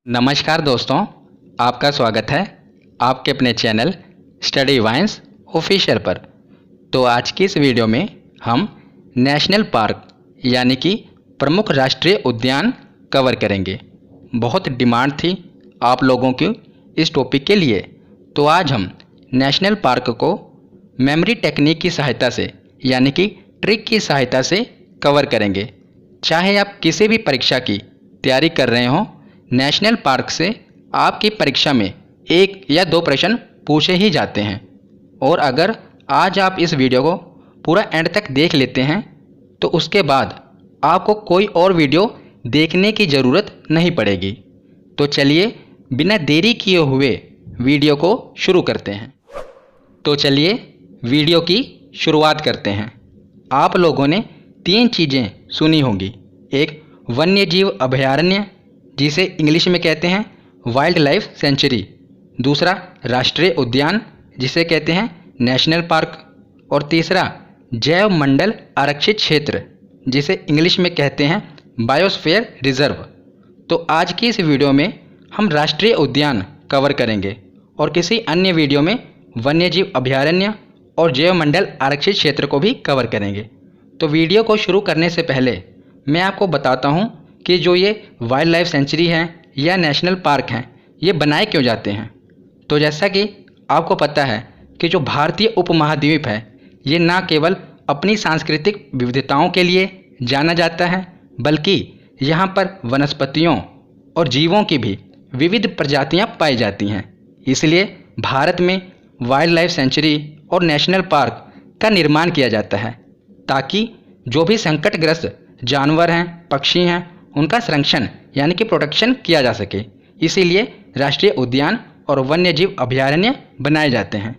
नमस्कार दोस्तों, आपका स्वागत है आपके अपने चैनल स्टडी वाइन्स ऑफिशियल पर। तो आज की इस वीडियो में हम नेशनल पार्क यानी कि प्रमुख राष्ट्रीय उद्यान कवर करेंगे। बहुत डिमांड थी आप लोगों की इस टॉपिक के लिए, तो आज हम नेशनल पार्क को मेमोरी टेक्निक की सहायता से यानी कि ट्रिक की सहायता से कवर करेंगे। चाहे आप किसी भी परीक्षा की तैयारी कर रहे हों, नेशनल पार्क से आपकी परीक्षा में 1 या 2 प्रश्न पूछे ही जाते हैं। और अगर आज आप इस वीडियो को पूरा एंड तक देख लेते हैं तो उसके बाद आपको कोई और वीडियो देखने की ज़रूरत नहीं पड़ेगी। तो चलिए बिना देरी किए हुए वीडियो को शुरू करते हैं। तो चलिए वीडियो की शुरुआत करते हैं। आप लोगों ने 3 चीज़ें सुनी होंगी। एक वन्यजीव अभयारण्य जिसे इंग्लिश में कहते हैं वाइल्ड लाइफ सेंचुरी, दूसरा राष्ट्रीय उद्यान जिसे कहते हैं नेशनल पार्क, और तीसरा जैव मंडल आरक्षित क्षेत्र जिसे इंग्लिश में कहते हैं बायोस्फीयर रिजर्व। तो आज की इस वीडियो में हम राष्ट्रीय उद्यान कवर करेंगे और किसी अन्य वीडियो में वन्यजीव अभयारण्य और जैव मंडल आरक्षित क्षेत्र को भी कवर करेंगे। तो वीडियो को शुरू करने से पहले मैं आपको बताता हूँ कि जो ये वाइल्ड लाइफ सेंचुरी है या नेशनल पार्क हैं, ये बनाए क्यों जाते हैं। तो जैसा कि आपको पता है कि जो भारतीय उपमहाद्वीप है, ये ना केवल अपनी सांस्कृतिक विविधताओं के लिए जाना जाता है, बल्कि यहाँ पर वनस्पतियों और जीवों की भी विविध प्रजातियाँ पाई जाती हैं। इसलिए भारत में वाइल्ड लाइफ सेंचुरी और नेशनल पार्क का निर्माण किया जाता है ताकि जो भी संकटग्रस्त जानवर हैं, पक्षी हैं, उनका संरक्षण यानी कि प्रोटेक्शन किया जा सके। इसीलिए राष्ट्रीय उद्यान और वन्यजीव अभयारण्य बनाए जाते हैं।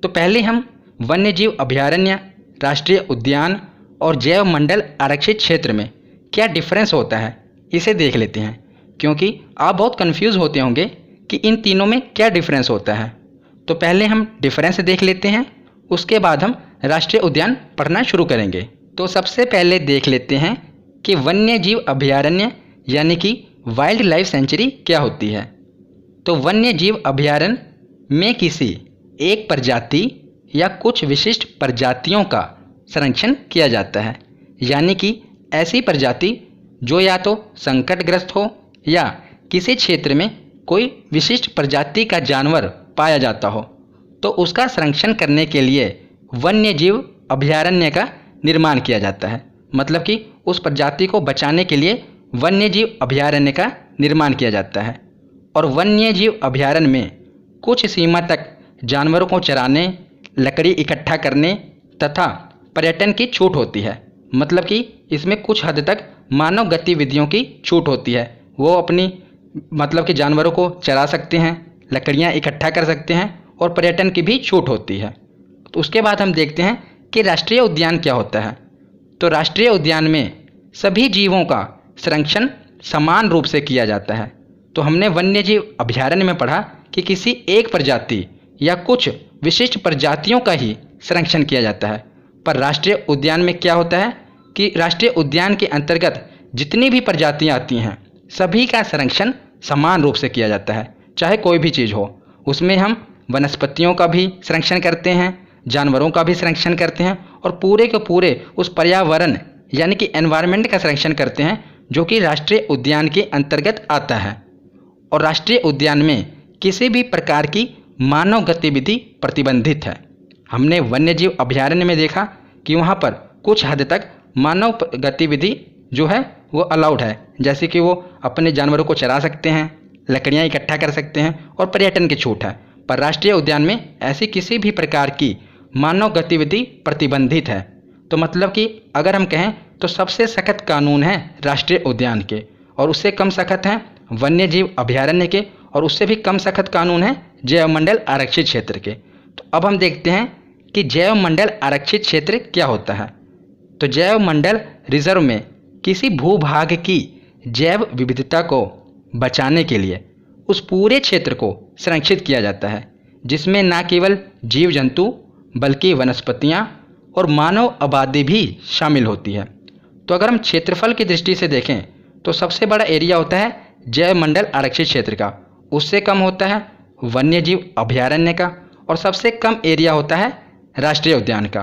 तो पहले हम वन्यजीव अभयारण्य, राष्ट्रीय उद्यान और जैव मंडल आरक्षित क्षेत्र में क्या डिफरेंस होता है इसे देख लेते हैं, क्योंकि आप बहुत कंफ्यूज होते होंगे कि इन तीनों में क्या डिफरेंस होता है। तो पहले हम डिफरेंस देख लेते हैं, उसके बाद हम राष्ट्रीय उद्यान पढ़ना शुरू करेंगे। तो सबसे पहले देख लेते हैं कि वन्यजीव अभयारण्य यानी कि वाइल्ड लाइफ सेंचुरी क्या होती है। तो वन्यजीव अभयारण्य में किसी एक प्रजाति या कुछ विशिष्ट प्रजातियों का संरक्षण किया जाता है, यानी कि ऐसी प्रजाति जो या तो संकटग्रस्त हो या किसी क्षेत्र में कोई विशिष्ट प्रजाति का जानवर पाया जाता हो, तो उसका संरक्षण करने के लिए वन्यजीव अभयारण्य का निर्माण किया जाता है। मतलब कि उस प्रजाति को बचाने के लिए वन्यजीव अभयारण्य का निर्माण किया जाता है। और वन्यजीव अभयारण्य में कुछ सीमा तक जानवरों को चराने, लकड़ी इकट्ठा करने तथा पर्यटन की छूट होती है। मतलब कि इसमें कुछ हद तक मानव गतिविधियों की छूट होती है। वो अपनी मतलब कि जानवरों को चरा सकते हैं, लकड़ियाँ इकट्ठा कर सकते हैं और पर्यटन की भी छूट होती है। तो उसके बाद हम देखते हैं कि राष्ट्रीय उद्यान क्या होता है। तो राष्ट्रीय उद्यान में सभी जीवों का संरक्षण समान रूप से किया जाता है। तो हमने वन्यजीव अभयारण्य में पढ़ा कि किसी एक प्रजाति या कुछ विशिष्ट प्रजातियों का ही संरक्षण किया जाता है, पर राष्ट्रीय उद्यान में क्या होता है कि राष्ट्रीय उद्यान के अंतर्गत जितनी भी प्रजातियां आती हैं, सभी का संरक्षण समान रूप से किया जाता है, चाहे कोई भी चीज़ हो। उसमें हम वनस्पतियों का भी संरक्षण करते हैं, जानवरों का भी संरक्षण करते हैं और पूरे के पूरे उस पर्यावरण यानी कि एनवायरनमेंट का संरक्षण करते हैं जो कि राष्ट्रीय उद्यान के अंतर्गत आता है। और राष्ट्रीय उद्यान में किसी भी प्रकार की मानव गतिविधि प्रतिबंधित है। हमने वन्यजीव अभयारण्य में देखा कि वहाँ पर कुछ हद तक मानव गतिविधि जो है वो अलाउड है, जैसे कि वो अपने जानवरों को चरा सकते हैं, लकड़ियाँ इकट्ठा कर सकते हैं और पर्यटन की छूट है। पर राष्ट्रीय उद्यान में ऐसी किसी भी प्रकार की मानव गतिविधि प्रतिबंधित है। तो मतलब कि अगर हम कहें तो सबसे सख्त कानून है राष्ट्रीय उद्यान के, और उससे कम सख्त हैं वन्यजीव अभयारण्य के, और उससे भी कम सख्त कानून है जैव मंडल आरक्षित क्षेत्र के। तो अब हम देखते हैं कि जैव मंडल आरक्षित क्षेत्र क्या होता है। तो जैव मंडल रिजर्व में किसी भूभाग की जैव विविधता को बचाने के लिए उस पूरे क्षेत्र को संरक्षित किया जाता है, जिसमें न केवल जीव जंतु बल्कि वनस्पतियाँ और मानव आबादी भी शामिल होती है। तो अगर हम क्षेत्रफल की दृष्टि से देखें तो सबसे बड़ा एरिया होता है जैव मंडल आरक्षित क्षेत्र का, उससे कम होता है वन्यजीव अभयारण्य का, और सबसे कम एरिया होता है राष्ट्रीय उद्यान का।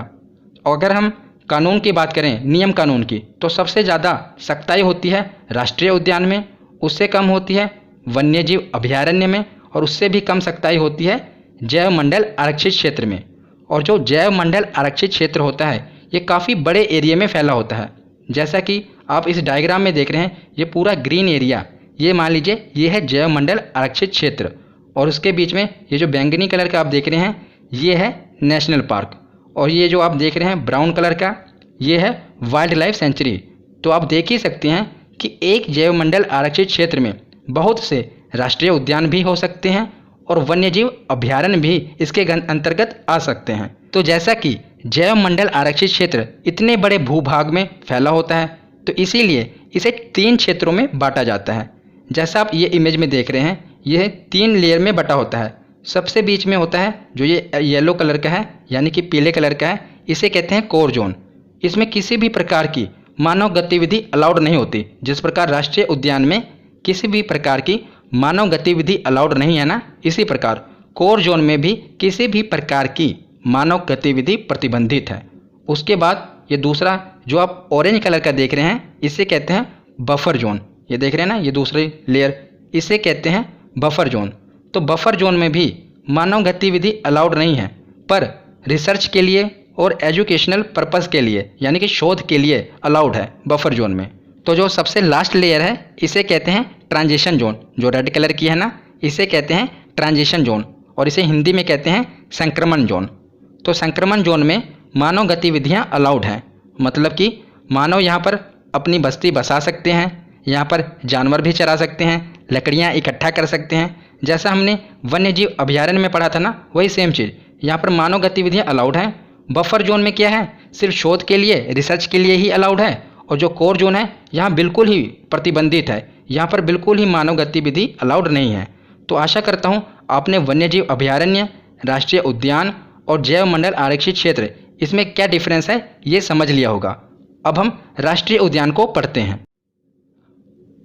और अगर हम कानून की बात करें, नियम कानून की, तो सबसे ज़्यादा सख्ताई होती है राष्ट्रीय उद्यान में, उससे कम होती है वन्यजीव अभयारण्य में, और उससे भी कम सख्ताई होती है जैव मंडल आरक्षित क्षेत्र में। और जो जैव मंडल आरक्षित क्षेत्र होता है ये काफ़ी बड़े एरिया में फैला होता है। जैसा कि आप इस डायग्राम में देख रहे हैं, ये पूरा ग्रीन एरिया, ये मान लीजिए ये है जैव मंडल आरक्षित क्षेत्र, और उसके बीच में ये जो बैंगनी कलर का आप देख रहे हैं ये है नेशनल पार्क, और ये जो आप देख रहे हैं ब्राउन कलर का ये है वाइल्ड लाइफ सेंचुरी। तो आप देख ही सकते हैं कि एक जैव मंडल आरक्षित क्षेत्र में बहुत से राष्ट्रीय उद्यान भी हो सकते हैं और वन्यजीव अभयारण्य भी इसके अंतर्गत आ सकते हैं। तो जैसा कि जैव मंडल आरक्षित क्षेत्र इतने बड़े भूभाग में फैला होता है, तो इसीलिए इसे 3 क्षेत्रों में बांटा जाता है। जैसा आप ये इमेज में देख रहे हैं, यह 3 लेयर में बटा होता है। सबसे बीच में होता है जो ये येलो कलर का है, यानी कि पीले कलर का है, इसे कहते हैं कोर जोन। इसमें किसी भी प्रकार की मानव गतिविधि अलाउड नहीं होती। जिस प्रकार राष्ट्रीय उद्यान में किसी भी प्रकार की मानव गतिविधि अलाउड नहीं है ना, इसी प्रकार कोर जोन में भी किसी भी प्रकार की मानव गतिविधि प्रतिबंधित है। उसके बाद ये दूसरा जो आप ऑरेंज कलर का देख रहे हैं, इसे कहते हैं बफर जोन। ये देख रहे हैं ना, ये दूसरी लेयर, इसे कहते हैं बफर जोन। तो बफर जोन में भी मानव गतिविधि अलाउड नहीं है, पर रिसर्च के लिए और एजुकेशनल पर्पस के लिए, यानी कि शोध के लिए अलाउड है बफर जोन में। तो जो सबसे लास्ट लेयर है इसे कहते हैं ट्रांजिशन जोन, जो रेड कलर की है ना, इसे कहते हैं ट्रांजिशन जोन, और इसे हिंदी में कहते हैं संक्रमण जोन। तो संक्रमण जोन में मानव गतिविधियां अलाउड हैं, मतलब कि मानव यहाँ पर अपनी बस्ती बसा सकते हैं, यहाँ पर जानवर भी चरा सकते हैं, लकड़ियाँ इकट्ठा कर सकते हैं। जैसा हमने वन्यजीव अभयारण्य में पढ़ा था ना, वही सेम चीज़ यहाँ पर मानव गतिविधियाँ अलाउड हैं। बफर जोन में क्या है, सिर्फ शोध के लिए, रिसर्च के लिए ही अलाउड है, और जो कोर जोन है यहाँ बिल्कुल ही प्रतिबंधित है, यहाँ पर बिल्कुल ही मानव गतिविधि अलाउड नहीं है। तो आशा करता हूँ आपने वन्यजीव अभयारण्य, राष्ट्रीय उद्यान और जैव मंडल आरक्षित क्षेत्र, इसमें क्या डिफरेंस है ये समझ लिया होगा। अब हम राष्ट्रीय उद्यान को पढ़ते हैं।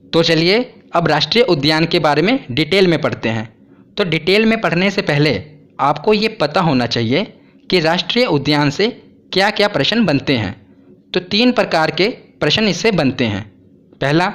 तो चलिए अब राष्ट्रीय उद्यान के बारे में डिटेल में पढ़ते हैं। तो डिटेल में पढ़ने से पहले आपको ये पता होना चाहिए कि राष्ट्रीय उद्यान से क्या क्या प्रश्न बनते हैं। तो 3 प्रकार के प्रश्न इससे बनते हैं। पहला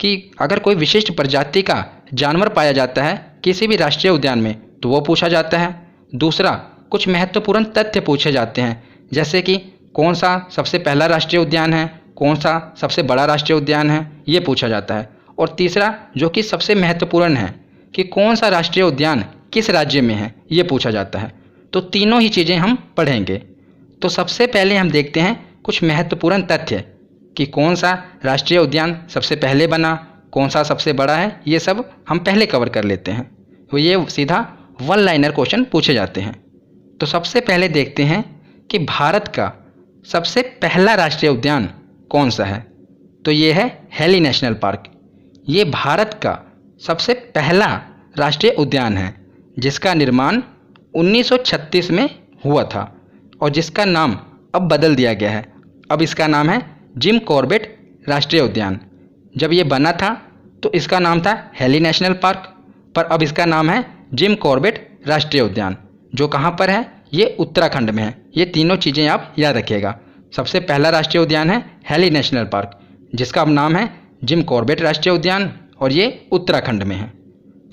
कि अगर कोई विशिष्ट प्रजाति का जानवर पाया जाता है किसी भी राष्ट्रीय उद्यान में तो वो पूछा जाता है। दूसरा, कुछ महत्वपूर्ण तथ्य पूछे जाते हैं, जैसे कि कौन सा सबसे पहला राष्ट्रीय उद्यान है, कौन सा सबसे बड़ा राष्ट्रीय उद्यान है, ये पूछा जाता है। और तीसरा जो कि सबसे महत्वपूर्ण है कि कौन सा राष्ट्रीय उद्यान किस राज्य में है, ये पूछा जाता है। तो तीनों ही चीज़ें हम पढ़ेंगे। तो सबसे पहले हम देखते हैं कुछ महत्वपूर्ण तथ्य कि कौन सा राष्ट्रीय उद्यान सबसे पहले बना, कौन सा सबसे बड़ा है, ये सब हम पहले कवर कर लेते हैं। तो ये सीधा 1 लाइनर क्वेश्चन पूछे जाते हैं। तो सबसे पहले देखते हैं कि भारत का सबसे पहला राष्ट्रीय उद्यान कौन सा है। तो ये है हेली नेशनल पार्क। ये भारत का सबसे पहला राष्ट्रीय उद्यान है जिसका निर्माण 1936 में हुआ था और जिसका नाम अब बदल दिया गया है। अब इसका नाम है जिम कॉर्बेट राष्ट्रीय उद्यान। जब ये बना था तो इसका नाम था हेली नेशनल पार्क, पर अब इसका नाम है जिम कॉर्बेट राष्ट्रीय उद्यान, जो कहाँ पर है, ये उत्तराखंड में है। ये तीनों चीज़ें आप याद रखिएगा। सबसे पहला राष्ट्रीय उद्यान है हेली नेशनल पार्क, जिसका अब नाम है जिम कॉर्बेट राष्ट्रीय उद्यान, और ये उत्तराखंड में है।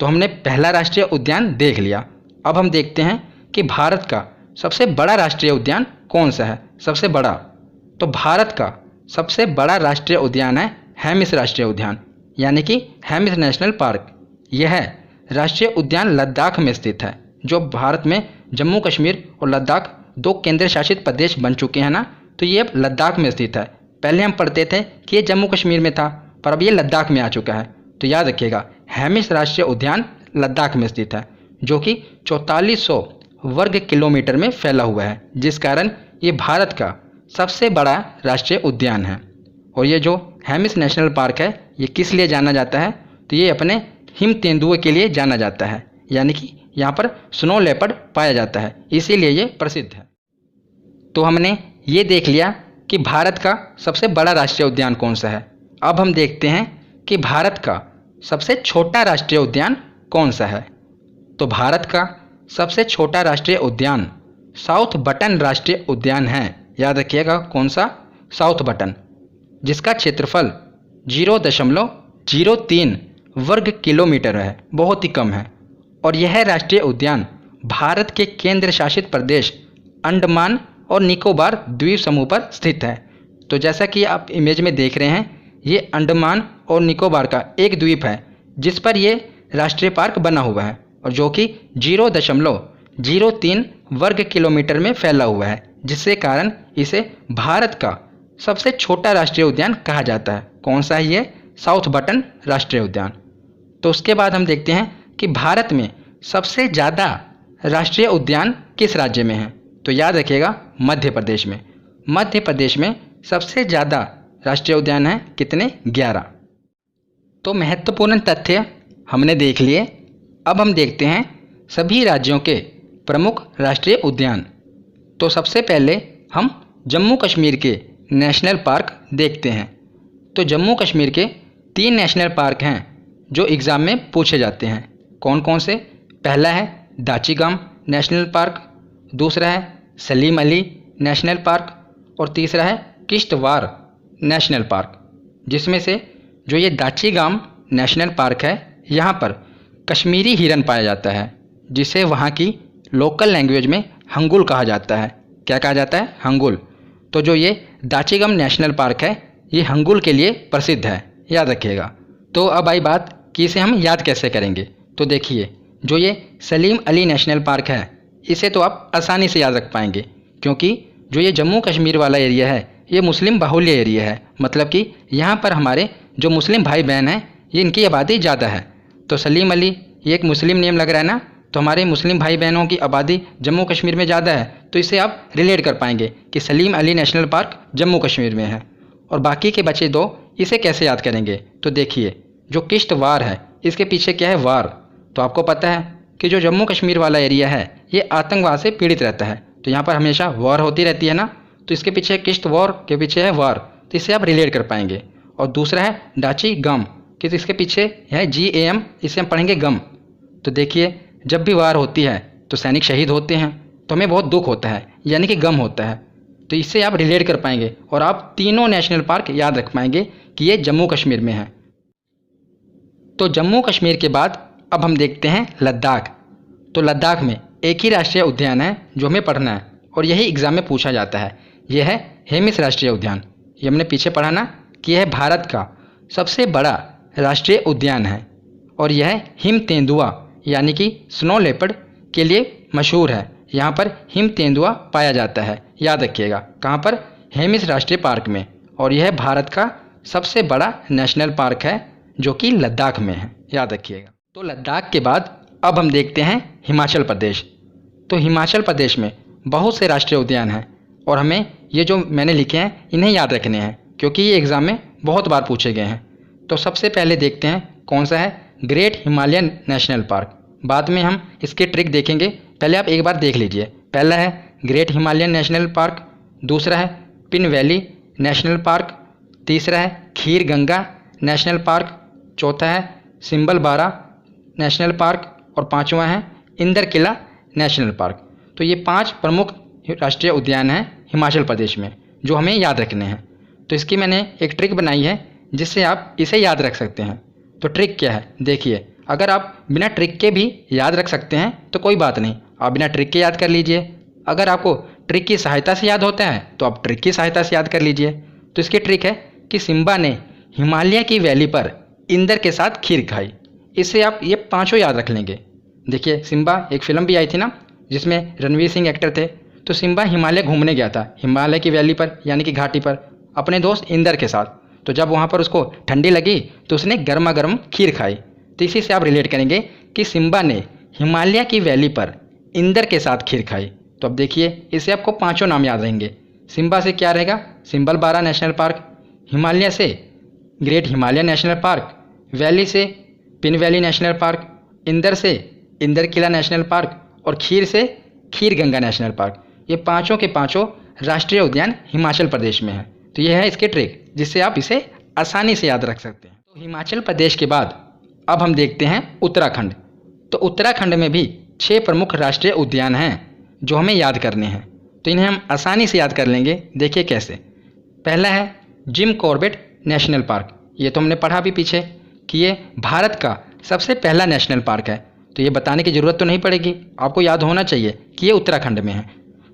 तो हमने पहला राष्ट्रीय उद्यान देख लिया। अब हम देखते हैं कि भारत का सबसे बड़ा राष्ट्रीय उद्यान कौन सा है। सबसे बड़ा, तो भारत का सबसे बड़ा राष्ट्रीय उद्यान है हेमिस राष्ट्रीय उद्यान, यानी कि हेमिस नेशनल पार्क। यह राष्ट्रीय उद्यान लद्दाख में स्थित है, जो भारत में जम्मू कश्मीर और लद्दाख 2 केंद्र शासित प्रदेश बन चुके हैं ना, तो ये अब लद्दाख में स्थित है। पहले हम पढ़ते थे कि ये जम्मू कश्मीर में था, पर अब ये लद्दाख में आ चुका है। तो याद रखिएगा, हेमिस राष्ट्रीय उद्यान लद्दाख में स्थित है, जो कि 4400 वर्ग किलोमीटर में फैला हुआ है, जिस कारण ये भारत का सबसे बड़ा राष्ट्रीय उद्यान है। और ये जो हेमिस नेशनल पार्क है ये किस लिए जाना जाता है, तो ये अपने हिम तेंदुए के लिए जाना जाता है, यानी कि यहाँ पर स्नो लेपर्ड पाया जाता है, इसीलिए ये प्रसिद्ध है। तो हमने ये देख लिया कि भारत का सबसे बड़ा राष्ट्रीय उद्यान कौन सा है। अब हम देखते हैं कि भारत का सबसे छोटा राष्ट्रीय उद्यान कौन सा है? तो भारत का सबसे छोटा राष्ट्रीय उद्यान साउथ बटन राष्ट्रीय उद्यान है। याद रखिएगा कौन सा? साउथ बटन, जिसका क्षेत्रफल 0.03 वर्ग किलोमीटर है, बहुत ही कम है। और यह राष्ट्रीय उद्यान भारत के केंद्र शासित प्रदेश अंडमान और निकोबार द्वीप समूह पर स्थित है। तो जैसा कि आप इमेज में देख रहे हैं, ये अंडमान और निकोबार का एक द्वीप है जिस पर ये राष्ट्रीय पार्क बना हुआ है और जो कि 0.03 वर्ग किलोमीटर में फैला हुआ है, जिससे कारण इसे भारत का सबसे छोटा राष्ट्रीय उद्यान कहा जाता है। कौन सा है ये? साउथ बटन राष्ट्रीय उद्यान। तो उसके बाद हम देखते हैं कि भारत में सबसे ज़्यादा राष्ट्रीय उद्यान किस राज्य में है? तो याद रखिएगा मध्य प्रदेश में। मध्य प्रदेश में सबसे ज़्यादा राष्ट्रीय उद्यान है, कितने? 11। तो महत्वपूर्ण तथ्य हमने देख लिए। अब हम देखते हैं सभी राज्यों के प्रमुख राष्ट्रीय उद्यान। तो सबसे पहले हम जम्मू कश्मीर के नेशनल पार्क देखते हैं। तो जम्मू कश्मीर के 3 नेशनल पार्क हैं जो एग्ज़ाम में पूछे जाते हैं। कौन कौन से? पहला है दाचीगाम नेशनल पार्क, दूसरा है सलीम अली नेशनल पार्क और तीसरा है किश्तवाड़ नेशनल पार्क। जिसमें से जो ये दाचीगाम नेशनल पार्क है, यहाँ पर कश्मीरी हिरन पाया जाता है, जिसे वहाँ की लोकल लैंग्वेज में हंगुल कहा जाता है। क्या कहा जाता है? हंगुल। तो जो ये दाचीगाम नेशनल पार्क है, ये हंगुल के लिए प्रसिद्ध है, याद रखिएगा। तो अब आई बात कि इसे हम याद कैसे करेंगे। तो देखिए, जो ये सलीम अली नेशनल पार्क है, इसे तो आप आसानी से याद रख पाएंगे, क्योंकि जो ये जम्मू कश्मीर वाला एरिया है, ये मुस्लिम बाहुल्य एरिया है। मतलब कि यहाँ पर हमारे जो मुस्लिम भाई बहन हैं, ये इनकी आबादी ज़्यादा है। तो सलीम अली ये एक मुस्लिम नेम लग रहा है ना, तो हमारे मुस्लिम भाई बहनों की आबादी जम्मू कश्मीर में ज़्यादा है, तो इसे आप रिलेट कर पाएंगे कि सलीम अली नेशनल पार्क जम्मू कश्मीर में है। और बाकी के बचे 2, इसे कैसे याद करेंगे? तो देखिए, जो किश्तवाड़ है, इसके पीछे क्या है? वार। तो आपको पता है कि जो जम्मू कश्मीर वाला एरिया है, ये आतंकवाद से पीड़ित रहता है, तो यहाँ पर हमेशा वॉर होती रहती है ना, तो इसके पीछे किश्तवाड़ के पीछे है वार, तो इसे आप रिलेट कर पाएंगे। और दूसरा है दाचीगाम, कि इसके पीछे है GAM, इसे हम पढ़ेंगे गम। तो देखिए, जब भी वार होती है तो सैनिक शहीद होते हैं, तो हमें बहुत दुख होता है, यानी कि गम होता है। तो इससे आप रिलेट कर पाएंगे और आप तीनों नेशनल पार्क याद रख पाएंगे कि ये जम्मू कश्मीर में है। तो जम्मू कश्मीर के बाद अब हम देखते हैं लद्दाख। तो लद्दाख में एक ही राष्ट्रीय उद्यान है जो हमें पढ़ना है और यही एग्ज़ाम में पूछा जाता है। यह है हेमिस राष्ट्रीय उद्यान। ये हमने पीछे पढ़ा ना कि यह भारत का सबसे बड़ा राष्ट्रीय उद्यान है और यह हिम तेंदुआ यानी कि स्नो लेपर्ड के लिए मशहूर है। यहाँ पर हिम तेंदुआ पाया जाता है, याद रखिएगा। कहाँ पर? हेमिस राष्ट्रीय पार्क में। और यह भारत का सबसे बड़ा नेशनल पार्क है जो कि लद्दाख में है, याद रखिएगा। तो लद्दाख के बाद अब हम देखते हैं हिमाचल प्रदेश। तो हिमाचल प्रदेश में बहुत से राष्ट्रीय उद्यान हैं और हमें ये जो मैंने लिखे हैं इन्हें याद रखने हैं, क्योंकि ये एग्ज़ाम में बहुत बार पूछे गए हैं। तो सबसे पहले देखते हैं कौन सा है? Great Himalayan national park. बाद में हम इसके ट्रिक देखेंगे, पहले आप एक बार देख लीजिए। पहला है ग्रेट हिमालयन नेशनल पार्क, दूसरा है पिन वैली नेशनल पार्क, तीसरा है खीर गंगा नेशनल पार्क, चौथा है सिम्बलबारा नेशनल पार्क और पांचवा है इंदर किला नेशनल पार्क। तो ये 5 प्रमुख राष्ट्रीय उद्यान हैं हिमाचल प्रदेश में जो हमें याद रखने हैं। तो इसकी मैंने एक ट्रिक बनाई है जिससे आप इसे याद रख सकते हैं। तो ट्रिक क्या है? देखिए, अगर आप बिना ट्रिक के भी याद रख सकते हैं तो कोई बात नहीं, आप बिना ट्रिक के याद कर लीजिए। अगर आपको ट्रिक की सहायता से याद होता है तो आप ट्रिक की सहायता से याद कर लीजिए। तो इसकी ट्रिक है कि सिम्बा ने हिमालय की वैली पर इंदर के साथ खीर खाई। इससे आप ये 5 याद रख लेंगे। देखिए, सिम्बा एक फिल्म भी आई थी ना जिसमें रणवीर सिंह एक्टर थे। तो सिम्बा हिमालय घूमने गया था, हिमालय की वैली पर यानी कि घाटी पर, अपने दोस्त इंदर के साथ। तो जब वहाँ पर उसको ठंडी लगी तो उसने गर्मा गर्म खीर खाई। तो इसी से आप रिलेट करेंगे कि सिम्बा ने हिमालय की वैली पर इंदर के साथ खीर खाई। तो अब देखिए, इससे आपको 5 नाम याद रहेंगे। सिम्बा से क्या रहेगा? सिम्बलबारा नेशनल पार्क, हिमालय से great Himalayan national park, valley से Pin valley national park, Inder से इंदर किला नेशनल पार्क और खीर से खीर गंगा नेशनल पार्क। ये 5 के 5 राष्ट्रीय उद्यान हिमाचल प्रदेश में है। तो ये है इसके ट्रिक जिससे आप इसे आसानी से याद रख सकते हैं। तो हिमाचल प्रदेश के बाद अब हम देखते हैं उत्तराखंड। तो उत्तराखंड में भी 6 प्रमुख राष्ट्रीय उद्यान हैं जो हमें याद करने हैं। तो इन्हें हम आसानी से याद कर लेंगे। देखिए कैसे। पहला है जिम कॉर्बेट नेशनल पार्क। ये तो हमने पढ़ा भी पीछे कि ये भारत का सबसे पहला नेशनल पार्क है, तो ये बताने की ज़रूरत तो नहीं पड़ेगी, आपको याद होना चाहिए कि ये उत्तराखंड में है।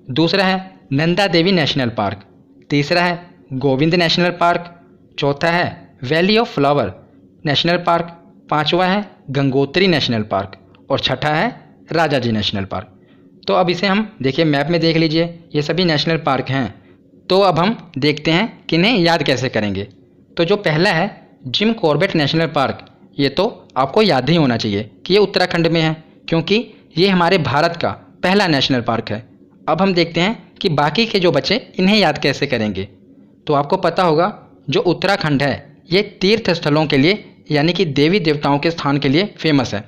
दूसरा है नंदा देवी नेशनल पार्क। तीसरा है गोविंद नेशनल पार्क। चौथा है valley of flower national park. पांचवा है गंगोत्री नेशनल पार्क और छठा है राजा जी नेशनल पार्क। तो अब इसे हम देखिए मैप में देख लीजिए, ये सभी नेशनल पार्क हैं। तो अब हम देखते हैं कि इन्हें याद कैसे करेंगे। तो जो पहला है जिम कॉर्बेट नेशनल पार्क, ये तो आपको याद ही होना चाहिए कि ये उत्तराखंड में है, क्योंकि ये हमारे भारत का पहला नेशनल पार्क है। अब हम देखते हैं कि बाकी के जो बचे इन्हें याद कैसे करेंगे। तो आपको पता होगा जो उत्तराखंड है ये तीर्थ स्थलों के लिए यानी कि देवी देवताओं के स्थान के लिए फेमस है।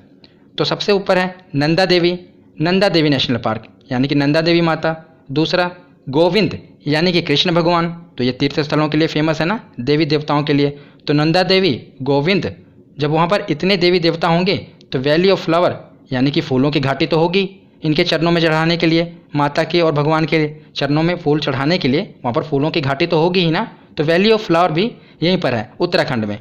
तो सबसे ऊपर है नंदा देवी नेशनल पार्क यानी कि नंदा देवी माता। दूसरा गोविंद यानी कि कृष्ण भगवान, तो ये तीर्थ स्थलों के लिए फेमस है ना, देवी देवताओं के लिए। तो नंदा देवी, गोविंद, जब वहाँ पर इतने देवी देवता होंगे तो वैली ऑफ फ्लावर यानी कि फूलों की घाटी तो होगी इनके चरणों में चढ़ाने के लिए, माता के और भगवान के चरणों में फूल चढ़ाने के लिए वहाँ पर फूलों की घाटी तो होगी ही ना। तो वैली ऑफ फ्लावर भी यहीं पर है उत्तराखंड में।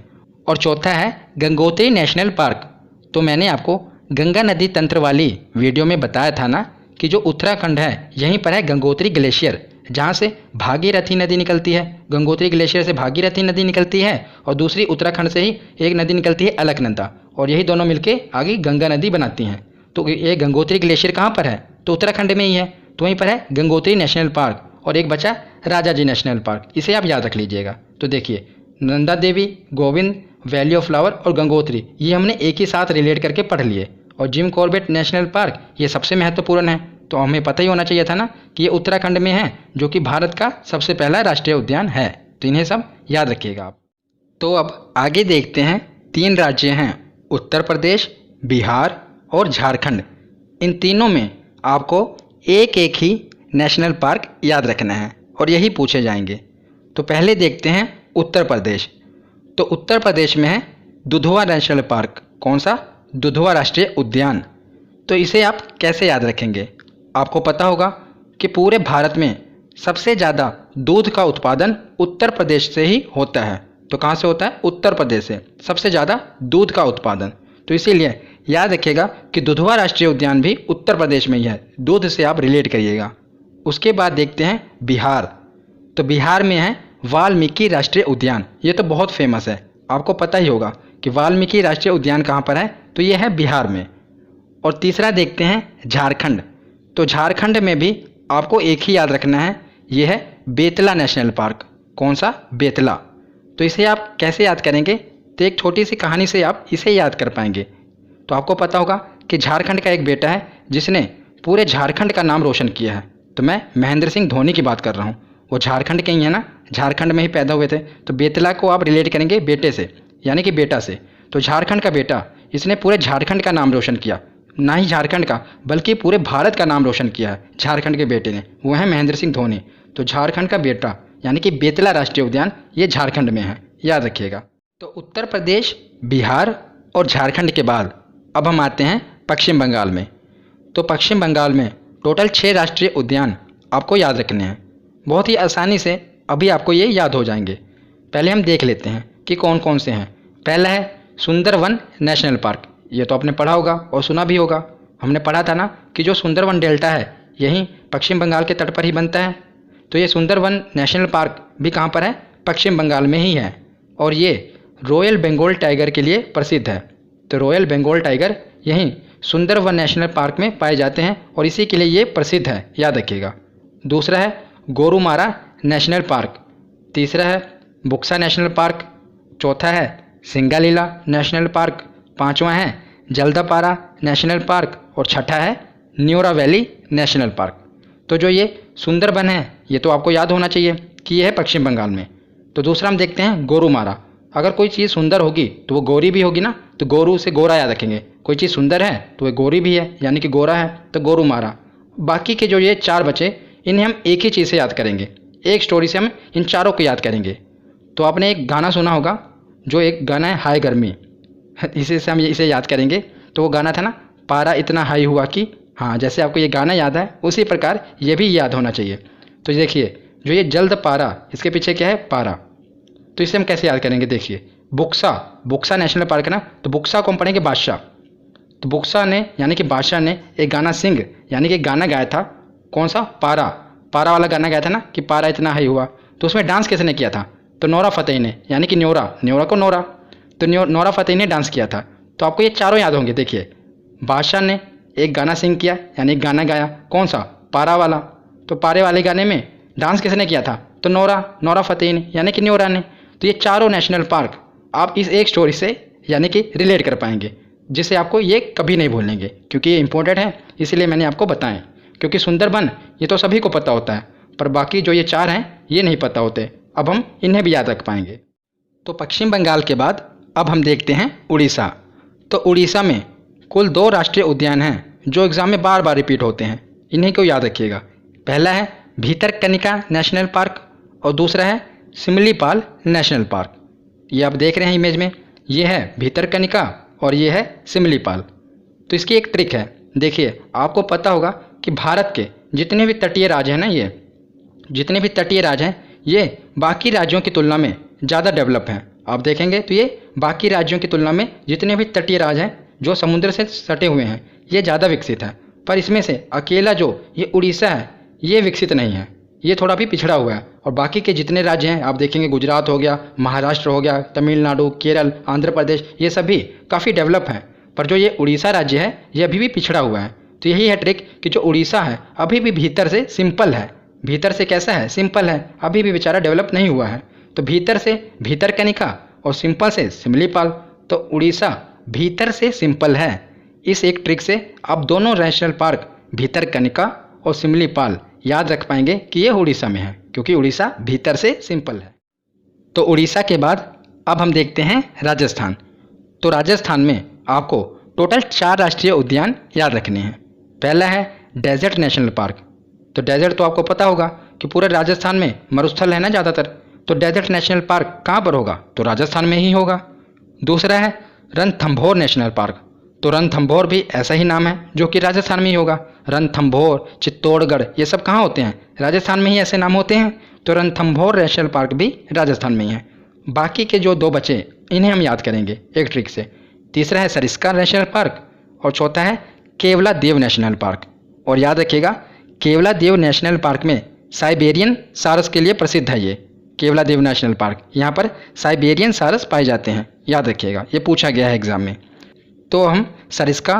और चौथा है गंगोत्री नेशनल पार्क। तो मैंने आपको गंगा नदी तंत्र वाली वीडियो में बताया था ना कि जो उत्तराखंड है यहीं पर है गंगोत्री ग्लेशियर, जहाँ से भागीरथी नदी निकलती है। गंगोत्री ग्लेशियर से भागीरथी नदी निकलती है और दूसरी उत्तराखंड से ही एक नदी निकलती है अलकनंदा, और यही दोनों मिलके आगे गंगा नदी बनाती हैं। तो ये गंगोत्री ग्लेशियर कहाँ पर है? तो उत्तराखंड में ही है। तो वहीं पर है गंगोत्री नेशनल पार्क और एक बचा राजा जी नेशनल पार्क, इसे आप याद रख लीजिएगा। तो देखिए Nanda Devi, Govind, valley of flower और गंगोत्री ये हमने एक ही साथ रिलेट करके पढ़ लिए। और जिम कॉर्बेट नेशनल पार्क ये सबसे महत्वपूर्ण है, तो हमें पता ही होना चाहिए था ना कि ये उत्तराखंड में है जो कि भारत का सबसे पहला राष्ट्रीय उद्यान है। तो इन्हें सब याद रखिएगा आप। तो अब आगे देखते हैं 3 राज्य हैं उत्तर प्रदेश, बिहार और झारखंड। इन तीनों में आपको एक एक ही नेशनल पार्क याद रखना है और यही पूछे जाएंगे। तो पहले देखते हैं उत्तर प्रदेश। तो उत्तर प्रदेश में है दुधवा नेशनल पार्क। कौन सा? दुधवा राष्ट्रीय उद्यान। तो इसे आप कैसे याद रखेंगे? आपको पता होगा कि पूरे भारत में सबसे ज़्यादा दूध का उत्पादन उत्तर प्रदेश से ही होता है। तो कहाँ से होता है? उत्तर प्रदेश से सबसे ज़्यादा दूध का उत्पादन। तो इसीलिए याद रखिएगा कि दुधवा राष्ट्रीय उद्यान भी उत्तर प्रदेश में ही है, दूध से आप रिलेट करिएगा। उसके बाद देखते हैं बिहार। तो बिहार में है वाल्मीकि राष्ट्रीय उद्यान। ये तो बहुत फेमस है, आपको पता ही होगा कि वाल्मीकि राष्ट्रीय उद्यान कहाँ पर है। तो ये है बिहार में। और तीसरा देखते हैं झारखंड। तो झारखंड में भी आपको एक ही याद रखना है, ये है बेतला नेशनल पार्क। कौन सा? बेतला। तो इसे आप कैसे याद करेंगे? तो एक छोटी सी कहानी से आप इसे याद कर पाएंगे। तो आपको पता होगा कि झारखंड का एक बेटा है जिसने पूरे झारखंड का नाम रोशन किया है। तो मैं महेंद्र सिंह धोनी की बात कर रहा हूँ, वो झारखंड के ही है ना, झारखंड में ही पैदा हुए थे। तो बेतला को आप रिलेट करेंगे बेटे से यानी कि बेटा से। तो झारखंड का बेटा, इसने पूरे झारखंड का नाम रोशन किया, ना ही झारखंड का बल्कि पूरे भारत का नाम रोशन किया है झारखंड के बेटे ने, वो है महेंद्र सिंह धोनी। तो झारखंड का बेटा यानी कि बेतला राष्ट्रीय उद्यान ये झारखंड में है, याद रखिएगा। तो उत्तर प्रदेश, बिहार और झारखंड के बाद अब हम आते हैं पश्चिम बंगाल में। तो पश्चिम बंगाल में टोटल 6 राष्ट्रीय उद्यान आपको याद रखने हैं। बहुत ही आसानी से अभी आपको ये याद हो जाएंगे। पहले हम देख लेते हैं कि कौन कौन से हैं। पहला है सुंदरवन नेशनल पार्क। ये तो आपने पढ़ा होगा और सुना भी होगा, हमने पढ़ा था ना कि जो सुंदरवन डेल्टा है यही पश्चिम बंगाल के तट पर ही बनता है। तो ये सुंदरवन नेशनल पार्क भी कहाँ पर है? पश्चिम बंगाल में ही है। और ये रॉयल बंगाल टाइगर के लिए प्रसिद्ध है। तो रॉयल बंगाल टाइगर यहीं सुंदरवन नेशनल पार्क में पाए जाते हैं और इसी के लिए ये प्रसिद्ध है, याद रखिएगा। दूसरा है गोरुमारा नेशनल पार्क। तीसरा है बुक्सा नेशनल पार्क। चौथा है सिंगालीला नेशनल पार्क। पांचवा है जल्दापारा नेशनल पार्क और छठा है न्यूरा वैली नेशनल पार्क। तो जो ये सुंदरबन है ये तो आपको याद होना चाहिए कि ये है पश्चिम बंगाल में। तो दूसरा हम देखते हैं गोरुमारा। अगर कोई चीज़ सुंदर होगी तो वो गोरी भी होगी ना, तो गोरू से गोरा याद रखेंगे। कोई चीज़ सुंदर है तो वो गोरी भी है यानी कि गोरा है, तो गोरुमारा। बाकी के जो ये 4 बचे इन्हें हम एक ही चीज़ से याद करेंगे, एक स्टोरी से हम इन चारों को याद करेंगे। तो आपने एक गाना सुना होगा, जो एक गाना है हाय गर्मी। इसी से हम इसे याद करेंगे। तो वो गाना था ना, पारा इतना हाई हुआ कि, हाँ जैसे आपको ये गाना याद है उसी प्रकार ये भी याद होना चाहिए। तो देखिए जो ये जल्द पारा, इसके पीछे क्या है, पारा। तो इसे हम कैसे याद करेंगे, देखिए बुक्सा, बुक्सा नेशनल पार्क है ना, तो बुक्सा को हम पढ़ेंगे बादशाह। तो बुक्सा ने यानी कि बादशाह ने एक गाना सिंग यानी कि गाना गाया था, कौन सा, पारा, पारा वाला गाना गाया था ना कि पारा इतना हाई हुआ। तो उसमें डांस किसने किया था, तो नोरा फतेही ने, यानी कि न्योरा, न्योरा को नोरा, तो नोरा फतेही ने डांस किया था। तो आपको ये चारों याद होंगे। देखिए बादशाह ने एक गाना सिंग किया यानी एक गाना गाया, कौन सा, पारा वाला। तो पारे वाले गाने में डांस किसने किया था, तो नोरा फतेही ने यानी कि न्योरा ने। तो ये चारों नेशनल पार्क आप इस एक स्टोरी से यानी कि रिलेट कर पाएंगे, जिससे आपको ये कभी नहीं भूलेंगे, क्योंकि ये इंपॉर्टेंट है इसलिए मैंने आपको बताएं। क्योंकि सुंदरबन ये तो सभी को पता होता है, पर बाकी जो ये चार हैं ये नहीं पता होते। अब हम इन्हें भी याद रख पाएंगे। तो पश्चिम बंगाल के बाद अब हम देखते हैं उड़ीसा। तो उड़ीसा में कुल 2 राष्ट्रीय उद्यान हैं जो एग्ज़ाम में बार बार रिपीट होते हैं, इन्हीं को याद रखिएगा। पहला है भीतरकनिका नेशनल पार्क और दूसरा है सिमलीपाल नेशनल पार्क। ये आप देख रहे हैं इमेज में, ये है भीतरकनिका और ये है सिमलीपाल। तो इसकी एक ट्रिक है, देखिए आपको पता होगा कि भारत के जितने भी तटीय राज्य हैं ना, ये जितने भी तटीय राज्य हैं ये बाकी राज्यों की तुलना में ज़्यादा डेवलप हैं। आप देखेंगे तो ये बाकी राज्यों की तुलना में जितने भी तटीय राज्य हैं जो समुद्र से सटे हुए हैं ये ज़्यादा विकसित है। पर इसमें से अकेला जो ये उड़ीसा है ये विकसित नहीं है, ये थोड़ा भी पिछड़ा हुआ है। और बाकी के जितने राज्य हैं आप देखेंगे, गुजरात हो गया, महाराष्ट्र हो गया, तमिलनाडु, केरल, आंध्र प्रदेश, ये सभी काफ़ी डेवलप हैं। पर जो ये उड़ीसा राज्य है ये अभी भी पिछड़ा हुआ है। तो यही है ट्रिक कि जो उड़ीसा है अभी भी भीतर से सिंपल है। भीतर से कैसा है, सिंपल है, अभी भी बेचारा डेवलप नहीं हुआ है। तो भीतर से भीतरकनिका और सिंपल से सिमलीपाल। तो उड़ीसा भीतर से सिंपल है। इस एक ट्रिक से आप दोनों नेशनल पार्क भीतरकनिका और सिमलीपाल याद रख पाएंगे कि ये उड़ीसा में है, क्योंकि उड़ीसा भीतर से सिंपल है। तो उड़ीसा के बाद अब हम देखते हैं राजस्थान। तो राजस्थान में आपको टोटल 4 राष्ट्रीय उद्यान याद रखने हैं। पहला है डेजर्ट नेशनल पार्क। तो डेजर्ट तो आपको पता होगा कि पूरे राजस्थान में मरुस्थल है ना ज़्यादातर, तो डेजर्ट नेशनल पार्क कहाँ पर होगा, तो राजस्थान में ही होगा। दूसरा है रणथंभौर नेशनल पार्क। तो रणथंभौर भी ऐसा ही नाम है जो कि राजस्थान में ही होगा। रणथंभौर, चित्तौड़गढ़ ये सब कहाँ होते हैं, राजस्थान में ही ऐसे नाम होते हैं। तो रणथंभौर नेशनल पार्क भी राजस्थान में ही है। बाकी के जो 2 बचे इन्हें हम याद करेंगे एक ट्रिक से। तीसरा है सरिस्का नेशनल पार्क और चौथा है केवलादेव नेशनल पार्क। और याद रखिएगा केवलादेव नेशनल पार्क में साइबेरियन सारस के लिए प्रसिद्ध है। ये केवलादेव नेशनल पार्क, यहाँ पर साइबेरियन सारस पाए जाते हैं, याद रखिएगा, ये पूछा गया है एग्जाम में। तो हम सरिस्का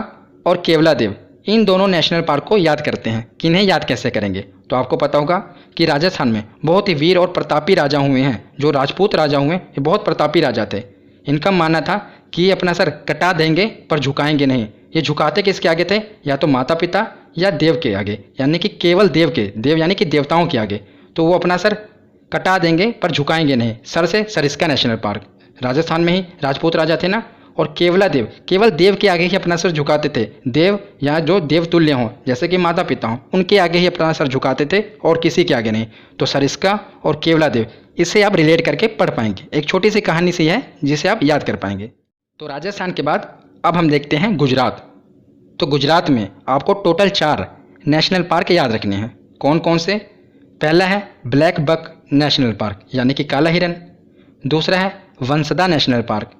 और केवलादेव इन दोनों नेशनल पार्क को याद करते हैं। किन्हें याद कैसे करेंगे, तो आपको पता होगा कि राजस्थान में बहुत ही वीर और प्रतापी राजा हुए हैं। जो राजपूत राजा हुए ये बहुत प्रतापी राजा थे। इनका मानना था कि ये अपना सर कटा देंगे पर झुकाएंगे नहीं। ये झुकाते किसके आगे थे, या तो माता पिता या देव के आगे, यानी कि केवल देव के, देव यानी कि देवताओं के आगे। तो वो अपना सर कटा देंगे पर झुकाएंगे नहीं। सर से सरिस्का नेशनल पार्क, राजस्थान में ही राजपूत राजा थे ना, और केवलादेव केवल देव के आगे ही अपना सर झुकाते थे। देव या जो देवतुल्य हों जैसे कि माता पिता हों उनके आगे ही अपना सर झुकाते थे और किसी के आगे नहीं। तो सरिस्का और केवलादेव, इससे आप रिलेट करके पढ़ पाएंगे। एक छोटी सी कहानी सी है जिसे आप याद कर पाएंगे। तो राजस्थान के बाद अब हम देखते हैं गुजरात। तो गुजरात में आपको टोटल 4 नेशनल पार्क याद रखने हैं। कौन कौन से, पहला है ब्लैक बक नेशनल पार्क यानी कि काला हिरन। दूसरा है वंसदा नेशनल पार्क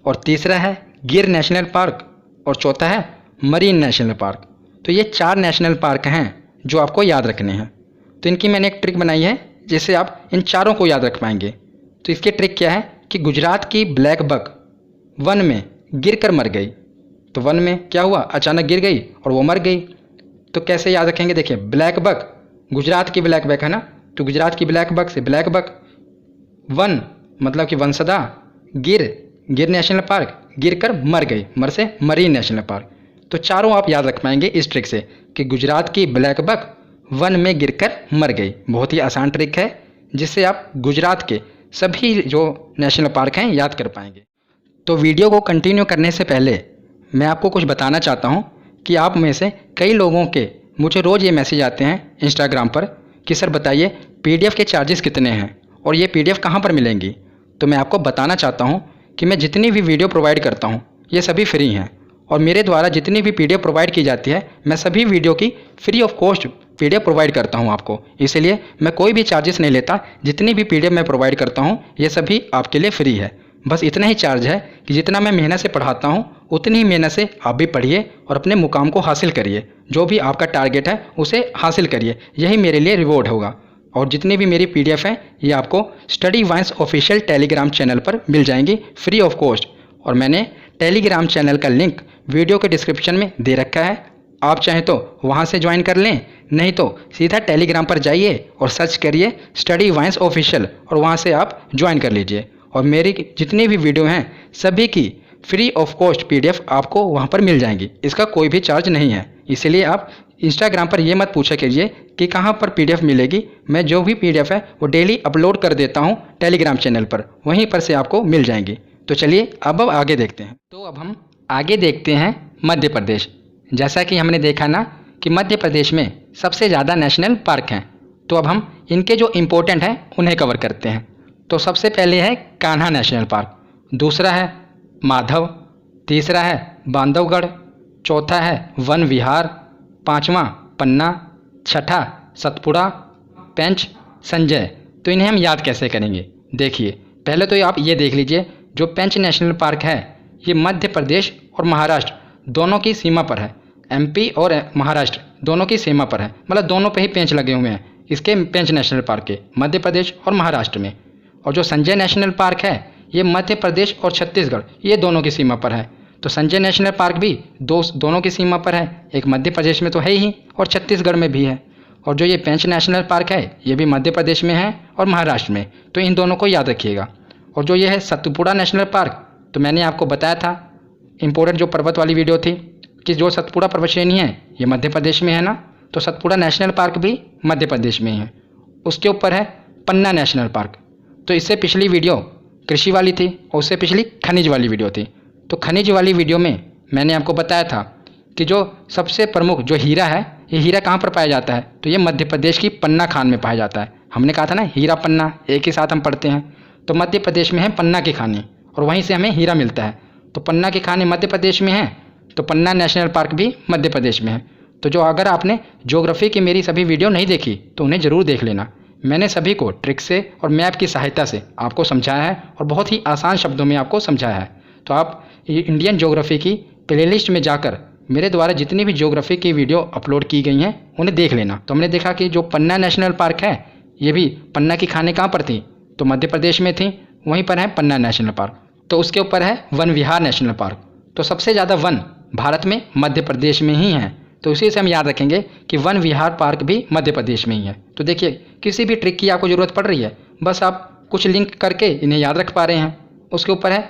और तीसरा है गिर नेशनल पार्क और चौथा है मरीन नेशनल पार्क। तो ये 4 नेशनल पार्क हैं जो आपको याद रखने हैं। तो इनकी मैंने एक ट्रिक बनाई है जिससे आप इन चारों को याद रख पाएंगे। तो इसकी ट्रिक क्या है कि गुजरात की ब्लैक बक वन में गिर कर मर गई। तो वन में क्या हुआ, अचानक गिर गई और वो मर गई। तो कैसे याद रखेंगे, देखिए ब्लैक बक गुजरात की ब्लैक बक है ना, तो गुजरात की ब्लैक बक से ब्लैक बक, वन मतलब कि वंसदा, गिर नेशनल पार्क गिर कर मर गई, मर से मरीन नेशनल पार्क। तो चारों आप याद रख पाएंगे इस ट्रिक से कि गुजरात की ब्लैक बक वन में गिरकर मर गई। बहुत ही आसान ट्रिक है जिससे आप गुजरात के सभी जो नेशनल पार्क हैं याद कर पाएंगे। तो वीडियो को कंटिन्यू करने से पहले मैं आपको कुछ बताना चाहता हूं कि आप में से कई लोगों के मुझे रोज़ ये मैसेज आते हैं इंस्टाग्राम पर कि सर बताइए PDF के चार्जेस कितने हैं और ये PDF कहाँ पर मिलेंगी। तो मैं आपको बताना चाहता हूँ कि मैं जितनी भी वीडियो प्रोवाइड करता हूँ ये सभी फ्री हैं और मेरे द्वारा जितनी भी पीडीएफ प्रोवाइड की जाती है मैं सभी वीडियो की free of cost PDF provide करता हूं आपको। इसलिए मैं कोई भी चार्जेस नहीं लेता। जितनी भी पीडीएफ मैं प्रोवाइड करता हूं ये सभी आपके लिए फ्री है। बस इतना ही चार्ज है कि जितना मैं मेहनत से पढ़ाता हूं उतनी ही मेहनत से आप भी पढ़िए और अपने मुकाम को हासिल करिए। जो भी आपका टारगेट है उसे हासिल करिए, यही मेरे लिए रिवॉर्ड होगा। और जितनी भी मेरी पीडीएफ हैं ये आपको study vines official telegram channel पर मिल जाएंगी फ्री ऑफ कॉस्ट। और मैंने टेलीग्राम चैनल का लिंक वीडियो के डिस्क्रिप्शन में दे रखा है। आप चाहें तो वहां से ज्वाइन कर लें, नहीं तो सीधा टेलीग्राम पर जाइए और सर्च करिए स्टडी वाइन्स ऑफिशियल और वहां से आप ज्वाइन कर लीजिए। और मेरी जितनी भी वीडियो हैं सभी की फ्री ऑफ कॉस्ट पीडीएफ आपको वहां पर मिल जाएंगी। इसका कोई भी चार्ज नहीं है। इसलिए आप इंस्टाग्राम पर ये मत पूछा कीजिए कि कहाँ पर पीडीएफ मिलेगी। मैं जो भी पीडीएफ है वो डेली अपलोड कर देता हूँ टेलीग्राम चैनल पर, वहीं पर से आपको मिल जाएंगी। तो चलिए अब आगे देखते हैं। तो अब हम आगे देखते हैं मध्य प्रदेश। जैसा कि हमने देखा ना कि मध्य प्रदेश में सबसे ज़्यादा नेशनल पार्क हैं, तो अब हम इनके जो इम्पोर्टेंट हैं उन्हें कवर करते हैं। तो सबसे पहले है कान्हा नेशनल पार्क, दूसरा है माधव, तीसरा है बांधवगढ़, चौथा है वन विहार, पांचवा पन्ना, छठा सतपुड़ा, पेंच संजय। तो इन्हें हम याद कैसे करेंगे? देखिए पहले तो आप ये देख लीजिए, जो पेंच नेशनल पार्क है ये मध्य प्रदेश और महाराष्ट्र दोनों की सीमा पर है। एमपी और महाराष्ट्र दोनों की सीमा पर है, मतलब दोनों पे ही पेंच लगे हुए हैं इसके पेंच नेशनल पार्क के, मध्य प्रदेश और महाराष्ट्र में। और जो संजय नेशनल पार्क है ये मध्य प्रदेश और छत्तीसगढ़ ये दोनों की सीमा पर है। तो संजय नेशनल पार्क भी दोनों की सीमा पर है, एक मध्य प्रदेश में तो है ही और छत्तीसगढ़ में भी है। और जो ये पेंच नेशनल पार्क है ये भी मध्य प्रदेश में है और महाराष्ट्र में, तो इन दोनों को याद रखिएगा। और जो ये है सतपुड़ा नेशनल पार्क, तो मैंने आपको बताया था इम्पोर्टेंट जो पर्वत वाली वीडियो थी कि जो सतपुड़ा पर्वत श्रेणी है ये मध्य प्रदेश में है ना, तो सतपुड़ा नेशनल पार्क भी मध्य प्रदेश में ही है। उसके ऊपर है पन्ना नेशनल पार्क। तो इससे पिछली वीडियो कृषि वाली थी और उससे पिछली खनिज वाली वीडियो थी। तो खनिज वाली वीडियो में मैंने आपको बताया था कि जो सबसे प्रमुख जो हीरा है ये हीरा कहाँ पर पाया जाता है, तो ये मध्य प्रदेश की पन्ना खान में पाया जाता है। हमने कहा था ना हीरा पन्ना एक ही साथ हम पढ़ते हैं, तो मध्य प्रदेश में है पन्ना की खानी और वहीं से हमें हीरा मिलता है। तो पन्ना की खानी मध्य प्रदेश में है, तो पन्ना नेशनल पार्क भी मध्य प्रदेश में है। तो जो अगर आपने ज्योग्राफी की मेरी सभी वीडियो नहीं देखी तो उन्हें ज़रूर देख लेना। मैंने सभी को ट्रिक से और मैप की सहायता से आपको समझाया है और बहुत ही आसान शब्दों में आपको समझाया है। तो आप इंडियन ज्योग्राफी की प्लेलिस्ट में जाकर मेरे द्वारा जितनी भी ज्योग्राफी की वीडियो अपलोड की गई हैं उन्हें देख लेना। तो हमने देखा कि जो पन्ना नेशनल पार्क है ये भी पन्ना की खानें कहाँ पर थी, तो मध्य प्रदेश में थी, वहीं पर है पन्ना नेशनल पार्क। तो उसके ऊपर है वन विहार नेशनल पार्क। तो सबसे ज़्यादा वन भारत में मध्य प्रदेश में ही हैं, तो उसी से हम याद रखेंगे कि वन विहार पार्क भी मध्य प्रदेश में ही है। तो देखिए किसी भी ट्रिक की आपको ज़रूरत पड़ रही है, बस आप कुछ लिंक करके इन्हें याद रख पा रहे हैं। उसके ऊपर है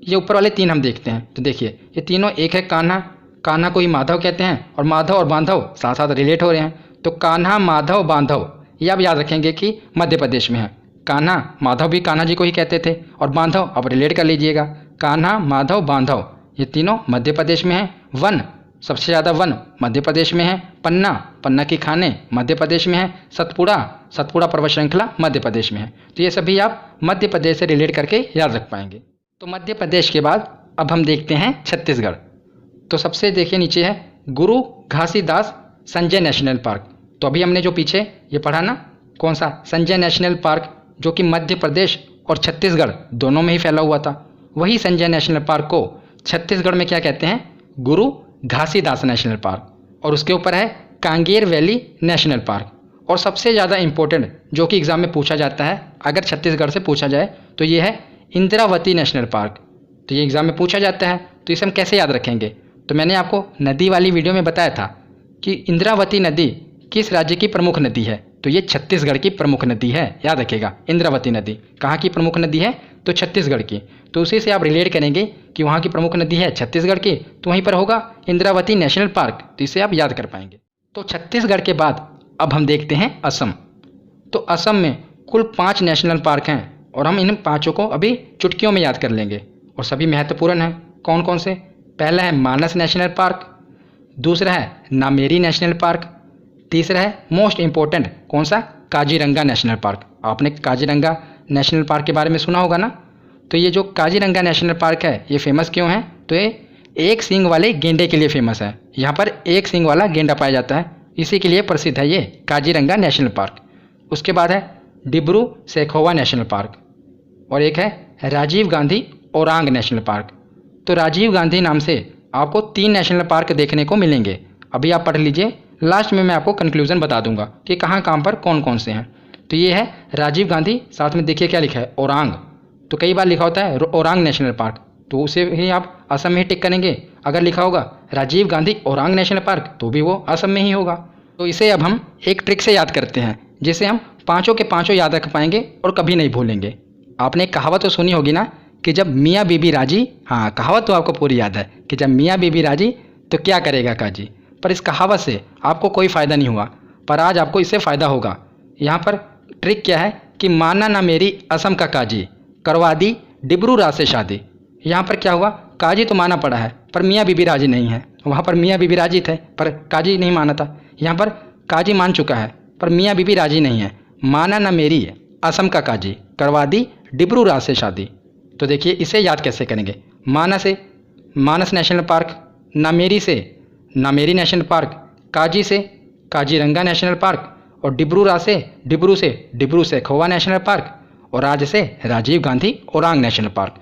ये ऊपर वाले तीन हम देखते हैं। तो देखिए ये तीनों एक है कान्हा, कान्हा को ही माधव कहते हैं और माधव और बांधव साथ साथ रिलेट हो रहे हैं। तो कान्हा माधव बांधव ये आप याद रखेंगे कि मध्य प्रदेश में है। कान्हा माधव भी कान्हा जी को ही कहते थे और बांधव आप रिलेट कर लीजिएगा, कान्हा माधव बांधव ये तीनों मध्य प्रदेश में हैं। वन सबसे ज़्यादा वन मध्य प्रदेश में है, पन्ना पन्ना की खाने मध्य प्रदेश में है, सतपुड़ा सतपुड़ा पर्वत श्रृंखला मध्य प्रदेश में है। तो ये सभी आप मध्य प्रदेश से रिलेट करके याद रख पाएंगे। तो मध्य प्रदेश के बाद अब हम देखते हैं छत्तीसगढ़। तो सबसे देखिए नीचे है गुरु घासीदास संजय नेशनल पार्क। तो अभी हमने जो पीछे ये पढ़ा ना कौन सा संजय नेशनल पार्क, जो कि मध्य प्रदेश और छत्तीसगढ़ दोनों में ही फैला हुआ था, वही संजय नेशनल पार्क को छत्तीसगढ़ में क्या कहते हैं, गुरु घासीदास नेशनल पार्क। और उसके ऊपर है कांगेर वैली नेशनल पार्क। और सबसे ज़्यादा इम्पोर्टेंट जो कि एग्ज़ाम में पूछा जाता है अगर छत्तीसगढ़ से पूछा जाए तो ये है इंद्रावती नेशनल पार्क। तो ये एग्ज़ाम में पूछा जाता है, तो इसे हम कैसे याद रखेंगे? तो मैंने आपको नदी वाली वीडियो में बताया था कि इंद्रावती नदी किस राज्य की प्रमुख नदी है, तो ये छत्तीसगढ़ की प्रमुख नदी है। याद रखिएगा इंद्रावती नदी कहाँ की प्रमुख नदी है, तो छत्तीसगढ़ की। तो उसी से आप रिलेट करेंगे कि वहाँ की प्रमुख नदी है छत्तीसगढ़ की, तो वहीं पर होगा इंद्रावती नेशनल पार्क। तो इसे आप याद कर पाएंगे। तो छत्तीसगढ़ के बाद अब हम देखते हैं असम। तो असम में कुल 5 नेशनल पार्क हैं और हम इन 5 को अभी चुटकियों में याद कर लेंगे और सभी महत्वपूर्ण हैं। कौन कौन से? पहला है मानस नेशनल पार्क, दूसरा है नामेरी नेशनल पार्क, तीसरा है मोस्ट इम्पोर्टेंट कौन सा, काजीरंगा नेशनल पार्क। आपने काजीरंगा नेशनल पार्क के बारे में सुना होगा ना। तो ये जो काजीरंगा नेशनल पार्क है ये फेमस क्यों है, तो ये एक सींग वाले गेंडे के लिए फेमस है। यहाँ पर एक सींग वाला गेंडा पाया जाता है, इसी के लिए प्रसिद्ध है ये काजीरंगा नेशनल पार्क। उसके बाद है डिब्रू सैखोवा नेशनल पार्क, और एक है राजीव गांधी ओरांग नेशनल पार्क। तो राजीव गांधी नाम से आपको 3 नेशनल पार्क देखने को मिलेंगे। अभी आप पढ़ लीजिए, लास्ट में मैं आपको कंक्लूजन बता दूंगा कि कहाँ कहाँ पर कौन कौन से हैं। तो ये है राजीव गांधी, साथ में देखिए क्या लिखा है, ओरांग। तो कई बार लिखा होता है ओरांग नेशनल पार्क, तो उसे ही आप असम में ही टिक करेंगे। अगर लिखा होगा राजीव गांधी ओरांग नेशनल पार्क, तो भी वो असम में ही होगा। तो इसे अब हम एक ट्रिक से याद करते हैं, जिसे हम पाँचों के पाँचों याद रख पाएंगे और कभी नहीं भूलेंगे। आपने एक कहावत तो सुनी होगी ना कि जब मियाँ बीबी राजी, हाँ कहावत तो आपको पूरी याद है कि जब मियाँ बीबी राजी तो क्या करेगा काजी। पर इस कहावत से आपको कोई फ़ायदा नहीं हुआ, पर आज आपको इससे फ़ायदा होगा। यहाँ पर ट्रिक क्या है कि माना ना मेरी असम का काजी, करवा दी डिब्रू राज से शादी। यहाँ पर क्या हुआ, काजी तो माना पड़ा है पर मियाँ बीबी राजी नहीं है। वहाँ पर मियाँ बीबी राजी थे पर काजी नहीं माना था। यहाँ पर काजी मान चुका है पर मियाँ बीबी राजी नहीं है। माना ना मेरी असम का काजी, करवा दी डिब्रू राज से शादी। तो देखिए इसे याद कैसे करेंगे। माना से मानस नेशनल पार्क, नामेरी से नामेरी नेशनल पार्क, काजी से काजीरंगा नेशनल पार्क, और डिब्रू राज से डिब्रू सैखोवा नेशनल पार्क, और राज से राजीव गांधी ओरांग नेशनल पार्क।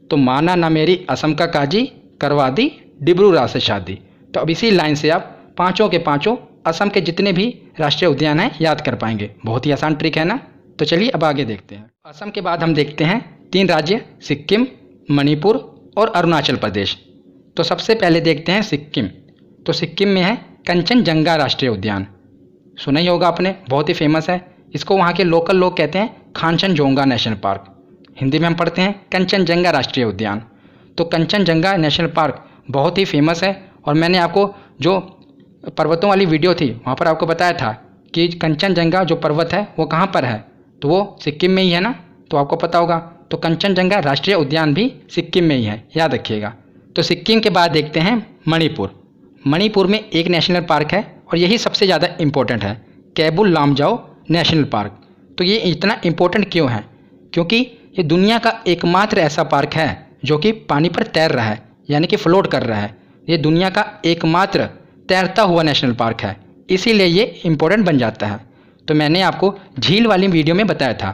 तो माना नामेरी असम का काजी, करवा दी डिब्रू राज से शादी। तो अब इसी लाइन से आप पाँचों के पाँचों असम के जितने भी राष्ट्रीय उद्यान हैं याद कर पाएंगे। बहुत ही आसान ट्रिक है ना। तो चलिए अब आगे देखते हैं। असम के बाद हम देखते हैं 3 राज्य, सिक्किम, मणिपुर और अरुणाचल प्रदेश। तो सबसे पहले देखते हैं सिक्किम। तो सिक्किम में है कंचनजंगा राष्ट्रीय उद्यान, सुना ही होगा आपने, बहुत ही फेमस है। इसको वहाँ के लोकल लोग कहते हैं कांचनजोंगा नेशनल पार्क, हिंदी में हम पढ़ते हैं कंचनजंगा राष्ट्रीय उद्यान। तो कंचनजंगा नेशनल पार्क बहुत ही फेमस है, और मैंने आपको जो पर्वतों वाली वीडियो थी वहाँ पर आपको बताया था कि कंचनजंगा जो पर्वत है वो कहाँ पर है, तो वो सिक्किम में ही है ना, तो आपको पता होगा। तो कंचनजंगा राष्ट्रीय उद्यान भी सिक्किम में ही है, याद रखिएगा। तो सिक्किम के बाद देखते हैं मणिपुर। मणिपुर में एक नेशनल पार्क है और यही सबसे ज़्यादा इम्पोर्टेंट है, कैबुल लामजाओ नेशनल पार्क। तो ये इतना इम्पोर्टेंट क्यों है, क्योंकि ये दुनिया का एकमात्र ऐसा पार्क है जो कि पानी पर तैर रहा है, यानी कि फ्लोट कर रहा है। ये दुनिया का एकमात्र तैरता हुआ नेशनल पार्क है, इसीलिए ये इम्पोर्टेंट बन जाता है। तो मैंने आपको झील वाली वीडियो में बताया था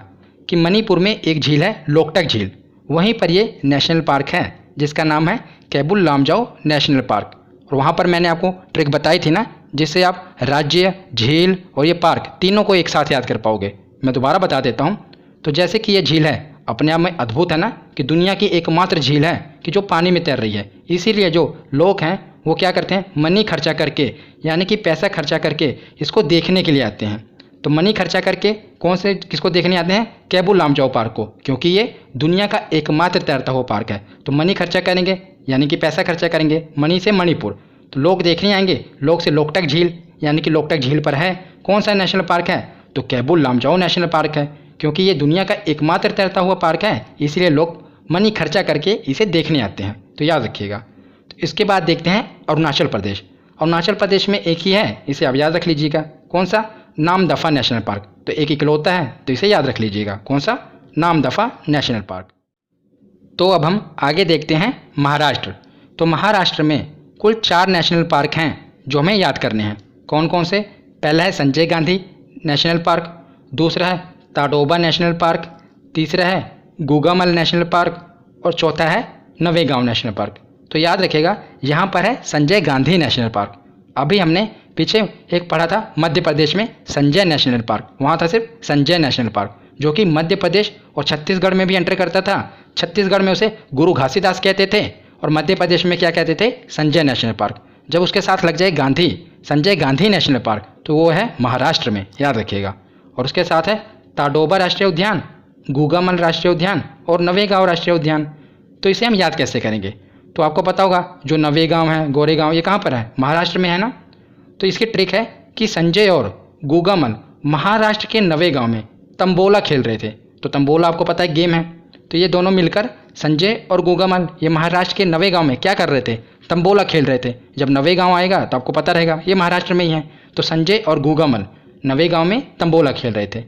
कि मणिपुर में एक झील है लोकटक झील, वहीं पर ये नेशनल पार्क है जिसका नाम है कैबुल लामजाओ नेशनल पार्क। और वहाँ पर मैंने आपको ट्रिक बताई थी ना, जिससे आप राज्य, झील और ये पार्क तीनों को एक साथ याद कर पाओगे। मैं दोबारा बता देता हूँ। तो जैसे कि ये झील है अपने आप में अद्भुत है ना, कि दुनिया की एकमात्र झील है कि जो पानी में तैर रही है, इसीलिए जो लोग हैं वो क्या करते हैं, मनी खर्चा करके, यानी कि पैसा खर्चा करके इसको देखने के लिए आते हैं। तो मनी खर्चा करके कौन से किसको देखने आते हैं, कैबुल लामजाओ पार्क को, क्योंकि ये दुनिया का एकमात्र तैरता हुआ पार्क है। तो मनी खर्चा करेंगे यानी कि पैसा खर्चा करेंगे, मनी से मणिपुर, तो लोग देखने आएंगे, लोग से लोकटक झील, यानी कि लोकटक झील पर है कौन सा नेशनल पार्क है, तो कैबुल लामजाओ नेशनल पार्क है, क्योंकि ये दुनिया का एकमात्र तैरता हुआ पार्क है, इसलिए लोग मनी खर्चा करके इसे देखने आते हैं। तो याद रखिएगा। तो इसके बाद देखते हैं अरुणाचल प्रदेश। अरुणाचल प्रदेश में एक ही है, इसे आप याद रख लीजिएगा, कौन सा, नामदफा नेशनल पार्क। तो एक इकलौता है, तो इसे याद रख लीजिएगा, कौन सा, नामदफा नेशनल पार्क। तो अब हम आगे देखते हैं महाराष्ट्र। तो महाराष्ट्र में कुल 4 नेशनल पार्क हैं जो हमें याद करने हैं। कौन कौन से, पहला है संजय गांधी नेशनल पार्क, दूसरा है ताडोबा नेशनल पार्क, तीसरा है गूगामल नेशनल पार्क, और चौथा है नवेगांव नेशनल पार्क। तो याद रखिएगा यहाँ पर है संजय गांधी नेशनल पार्क। अभी हमने पीछे एक पढ़ा था मध्य प्रदेश में संजय नेशनल पार्क, वहाँ था सिर्फ संजय नेशनल पार्क, जो कि मध्य प्रदेश और छत्तीसगढ़ में भी एंटर करता था। छत्तीसगढ़ में उसे गुरु घासीदास कहते थे और मध्य प्रदेश में क्या कहते थे, संजय नेशनल पार्क। जब उसके साथ लग जाए गांधी, संजय गांधी नेशनल पार्क, तो वो है महाराष्ट्र में, याद रखिएगा। और उसके साथ है ताडोबा राष्ट्रीय उद्यान, गूगामल राष्ट्रीय उद्यान और नवेगांव राष्ट्रीय उद्यान। तो इसे हम याद कैसे करेंगे, तो आपको पता होगा जो नवेगांव है, गोरेगांव, ये कहाँ पर है, महाराष्ट्र में है ना। तो इसकी ट्रिक है कि संजय और गूगामल महाराष्ट्र के नवेगांव में तंबोला खेल रहे थे। तो तंबोला आपको पता है गेम है, तो ये दोनों मिलकर संजय और गूगामल ये महाराष्ट्र के नवेगांव में क्या कर रहे थे, तंबोला खेल रहे थे। जब नवेगांव आएगा तो आपको पता रहेगा ये महाराष्ट्र में ही है। तो संजय और गूगामल नवेगांव में तंबोला खेल रहे थे।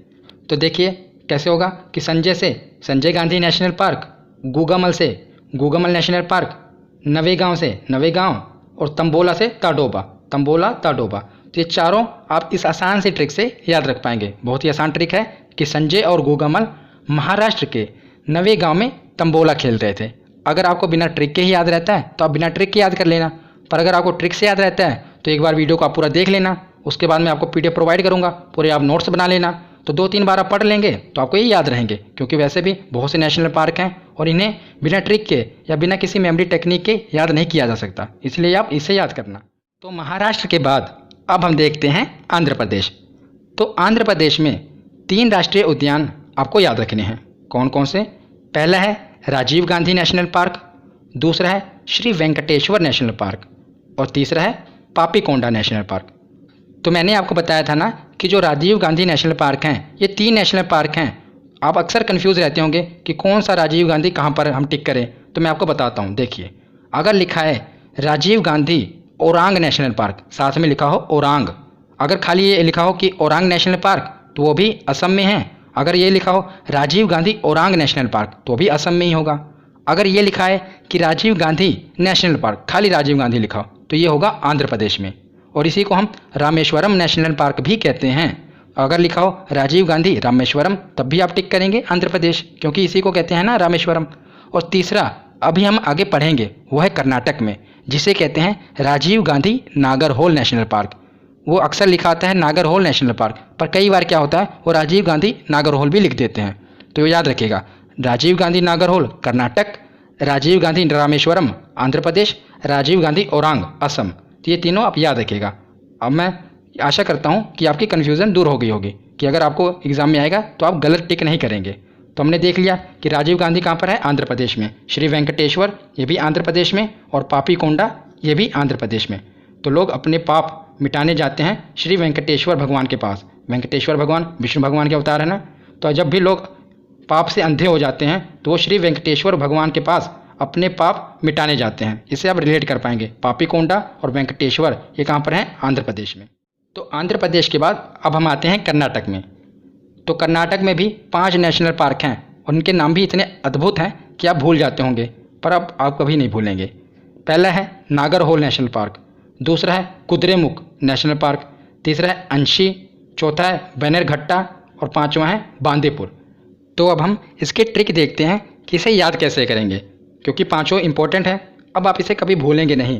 तो देखिए कैसे होगा कि संजय से संजय गांधी नेशनल पार्क, गूगामल से गूगामल नेशनल पार्क, नवेगांव से नवेगांव और तंबोला से ताडोबा, तंबोला ताडोबा। तो ये चारों आप इस आसान सी ट्रिक से याद रख पाएंगे। बहुत ही आसान ट्रिक है कि संजय और गोगामल महाराष्ट्र के नवेगांव में तंबोला खेल रहे थे। अगर आपको बिना ट्रिक के ही याद रहता है तो आप बिना ट्रिक के याद कर लेना, पर अगर आपको ट्रिक से याद रहता है तो एक बार वीडियो को आप पूरा देख लेना, उसके बाद मैं आपको PDF प्रोवाइड करूँगा, पूरे आप नोट्स बना लेना। तो 2-3 बार आप पढ़ लेंगे तो आपको ये याद रहेंगे, क्योंकि वैसे भी बहुत से नेशनल पार्क हैं और इन्हें बिना ट्रिक के या बिना किसी मेमोरी टेक्निक के याद नहीं किया जा सकता, इसलिए आप इसे याद करना। तो महाराष्ट्र के बाद अब हम देखते हैं आंध्र प्रदेश। तो आंध्र प्रदेश में 3 राष्ट्रीय उद्यान आपको याद रखने हैं। कौन कौन से? पहला है राजीव गांधी नेशनल पार्क, दूसरा है श्री वेंकटेश्वर नेशनल पार्क और तीसरा है पापीकोंडा नेशनल पार्क। तो मैंने आपको बताया था ना कि जो राजीव गांधी नेशनल पार्क हैं ये 3 नेशनल पार्क हैं। आप अक्सर कंफ्यूज रहते होंगे कि कौन सा राजीव गांधी कहाँ पर हम टिक करें, तो मैं आपको बताता हूँ। देखिए, अगर लिखा है राजीव गांधी ओरांग नेशनल पार्क, साथ में लिखा हो ओरांग, अगर खाली ये लिखा हो कि ओरांग नेशनल पार्क तो वो भी असम में है। अगर ये लिखा हो राजीव गांधी ओरांग नेशनल पार्क तो भी असम में ही होगा। अगर ये लिखा है कि राजीव गांधी नेशनल पार्क, खाली राजीव गांधी लिखा हो, तो ये होगा आंध्र प्रदेश में। और इसी को हम रामेश्वरम नेशनल पार्क भी कहते हैं। अगर लिखा हो राजीव गांधी रामेश्वरम तब भी आप टिक करेंगे आंध्र प्रदेश, क्योंकि इसी को कहते हैं ना रामेश्वरम। और तीसरा अभी हम आगे पढ़ेंगे वो है कर्नाटक में, जिसे कहते हैं राजीव गांधी नागरहोल नेशनल पार्क। वो अक्सर लिखा आता है नागरहोल नेशनल पार्क, पर कई बार क्या होता है वो राजीव गांधी नागरहोल भी लिख देते हैं। तो याद रखिएगा, राजीव गांधी नागरहोल कर्नाटक, राजीव गांधी रामेश्वरम आंध्र प्रदेश, राजीव गांधी ओरांग असम। तो ये तीनों आप याद रखिएगा। अब मैं आशा करता हूँ कि आपकी कन्फ्यूज़न दूर हो गई होगी कि अगर आपको एग्ज़ाम में आएगा तो आप गलत टिक नहीं करेंगे। तो हमने देख लिया कि राजीव गांधी कहाँ पर है, आंध्र प्रदेश में, श्री वेंकटेश्वर ये भी आंध्र प्रदेश में, और पापीकोंडा ये भी आंध्र प्रदेश में। तो लोग अपने पाप मिटाने जाते हैं श्री वेंकटेश्वर भगवान के पास। वेंकटेश्वर भगवान विष्णु भगवान के अवतार है ना। तो जब भी लोग पाप से अंधे हो जाते हैं तो वो श्री वेंकटेश्वर भगवान के पास अपने पाप मिटाने जाते हैं। इसे आप रिलेट कर पाएंगे। पापीकोंडा और वेंकटेश्वर ये कहाँ पर हैं, आंध्र प्रदेश में। तो आंध्र प्रदेश के बाद अब हम आते हैं कर्नाटक में। तो कर्नाटक में भी 5 नेशनल पार्क हैं और उनके नाम भी इतने अद्भुत हैं कि आप भूल जाते होंगे, पर अब आप कभी नहीं भूलेंगे। पहला है नागरहोल नेशनल पार्क, दूसरा है कुद्रेमुख नेशनल पार्क, तीसरा है अंशी, चौथा है बैनरघट्टा और 5वां है बांदीपुर। तो अब हम इसके ट्रिक देखते हैं कि इसे याद कैसे करेंगे, क्योंकि 5 इंपॉर्टेंट है। अब आप इसे कभी भूलेंगे नहीं।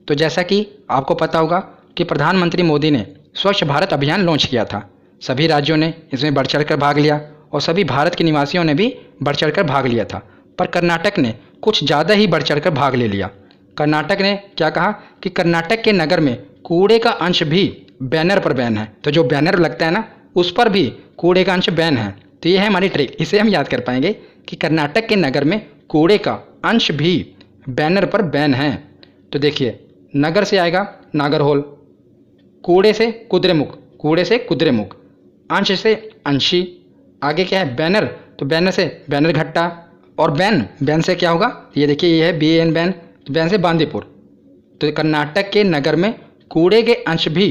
तो जैसा कि आपको पता होगा कि प्रधानमंत्री मोदी ने स्वच्छ भारत अभियान लॉन्च किया था। सभी राज्यों ने इसमें बढ़ चढ़ कर भाग लिया और सभी भारत के निवासियों ने भी बढ़ चढ़ कर भाग लिया था, पर कर्नाटक ने कुछ ज़्यादा ही बढ़ चढ़ कर भाग ले लिया। कर्नाटक ने क्या कहा कि कर्नाटक के नगर में कूड़े का अंश भी बैनर पर बैन है। तो जो बैनर लगता है ना उस पर भी कूड़े का अंश बैन है। तो ये है हमारी ट्रिक, इसे हम याद कर पाएंगे कि कर्नाटक के नगर में कूड़े का अंश भी बैनर पर बैन है। तो देखिए, नगर से आएगा नागरहोल, कूड़े से कुद्रेमुख, कूड़े से कुद्रेमुख, अंश से अंशी, आगे क्या है बैनर, तो बैनर से बैनरघट्टा, और बैन से क्या होगा, ये देखिए ये है BAN बैन, तो बैन से बांदीपुर। तो कर्नाटक के नगर में कूड़े के अंश भी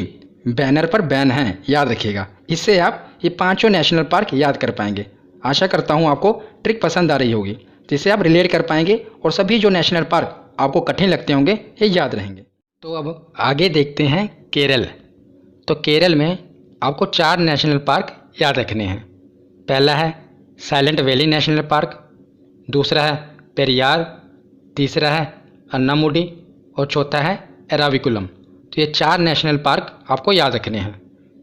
बैनर पर बैन हैं, याद रखिएगा। इससे आप ये 5 नेशनल पार्क याद कर पाएंगे। आशा करता हूँ आपको ट्रिक पसंद आ रही होगी, जिससे आप रिलेट कर पाएंगे और सभी जो नेशनल पार्क आपको कठिन लगते होंगे ये याद रहेंगे। तो अब आगे देखते हैं केरल। तो केरल में आपको 4 नेशनल पार्क याद रखने हैं। पहला है साइलेंट वैली नेशनल पार्क, दूसरा है पेरियार, तीसरा है अन्नामुडी और चौथा है एराविकुलम। तो ये 4 नेशनल पार्क आपको याद रखने हैं।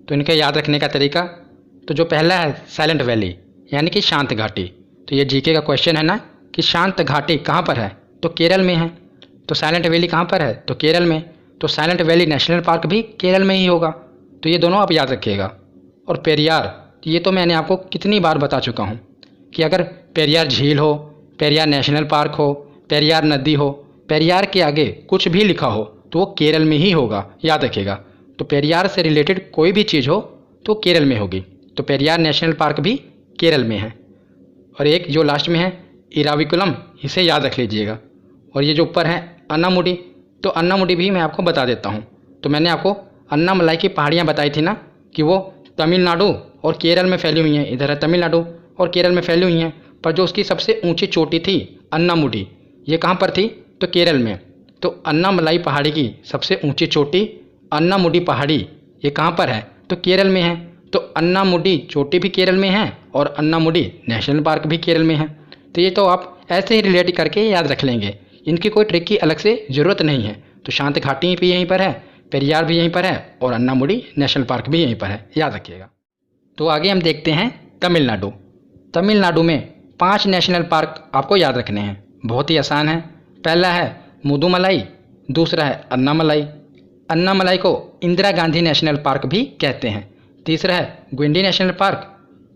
तो इनके याद रखने का तरीका, तो जो पहला है साइलेंट वैली यानी कि शांत घाटी। तो ये GK का क्वेश्चन है ना कि शांत घाटी कहाँ पर है, तो केरल में है। तो साइलेंट वैली कहाँ पर है, तो केरल में। तो साइलेंट वैली नेशनल पार्क भी केरल में ही होगा। तो ये दोनों आप याद रखिएगा। और पेरियार, ये तो मैंने आपको कितनी बार बता चुका हूँ कि अगर पेरियार झील हो, पेरियार नेशनल पार्क हो, पेरियार नदी हो, पेरियार के आगे कुछ भी लिखा हो तो वो केरल में ही होगा, याद रखिएगा। तो पेरियार से रिलेटेड कोई भी चीज़ हो तो केरल में होगी। तो पेरियार नेशनल पार्क भी केरल में है। और एक जो लास्ट में है इराविकुलम, इसे याद रख लीजिएगा। और ये जो ऊपर है अन्नामुडी, तो अन्नामुडी भी मैं आपको बता देता हूँ। तो मैंने आपको अन्नामलाई की पहाड़ियाँ बताई थी ना कि वो तमिलनाडु और केरल में फैली हुई हैं। इधर है तमिलनाडु और केरल में फैली हुई हैं, पर जो उसकी सबसे ऊंची चोटी थी अन्नामुडी, ये कहाँ पर थी, तो केरल में। तो अन्नामलाई पहाड़ी की सबसे ऊंची चोटी अन्नामुडी पहाड़ी ये कहाँ पर है? तो केरल में है। तो अन्नामुडी चोटी भी केरल में है और अन्नामुडी नेशनल पार्क भी केरल में है। तो ये तो आप ऐसे ही रिलेट करके याद रख लेंगे, इनकी कोई ट्रिक की अलग से ज़रूरत नहीं है। तो शांत घाटी भी यहीं पर है, पेरियार भी यहीं पर है और अन्नामुडी नेशनल पार्क भी यहीं पर है, याद रखिएगा। तो आगे हम देखते हैं तमिलनाडु। तमिलनाडु में 5 नेशनल पार्क आपको याद रखने हैं, बहुत ही आसान है। पहला है मुदुमलाई, दूसरा है अन्नामलाई, अन्नामलाई को इंदिरा गांधी नेशनल पार्क भी कहते हैं। तीसरा है ग्विंडी नेशनल पार्क,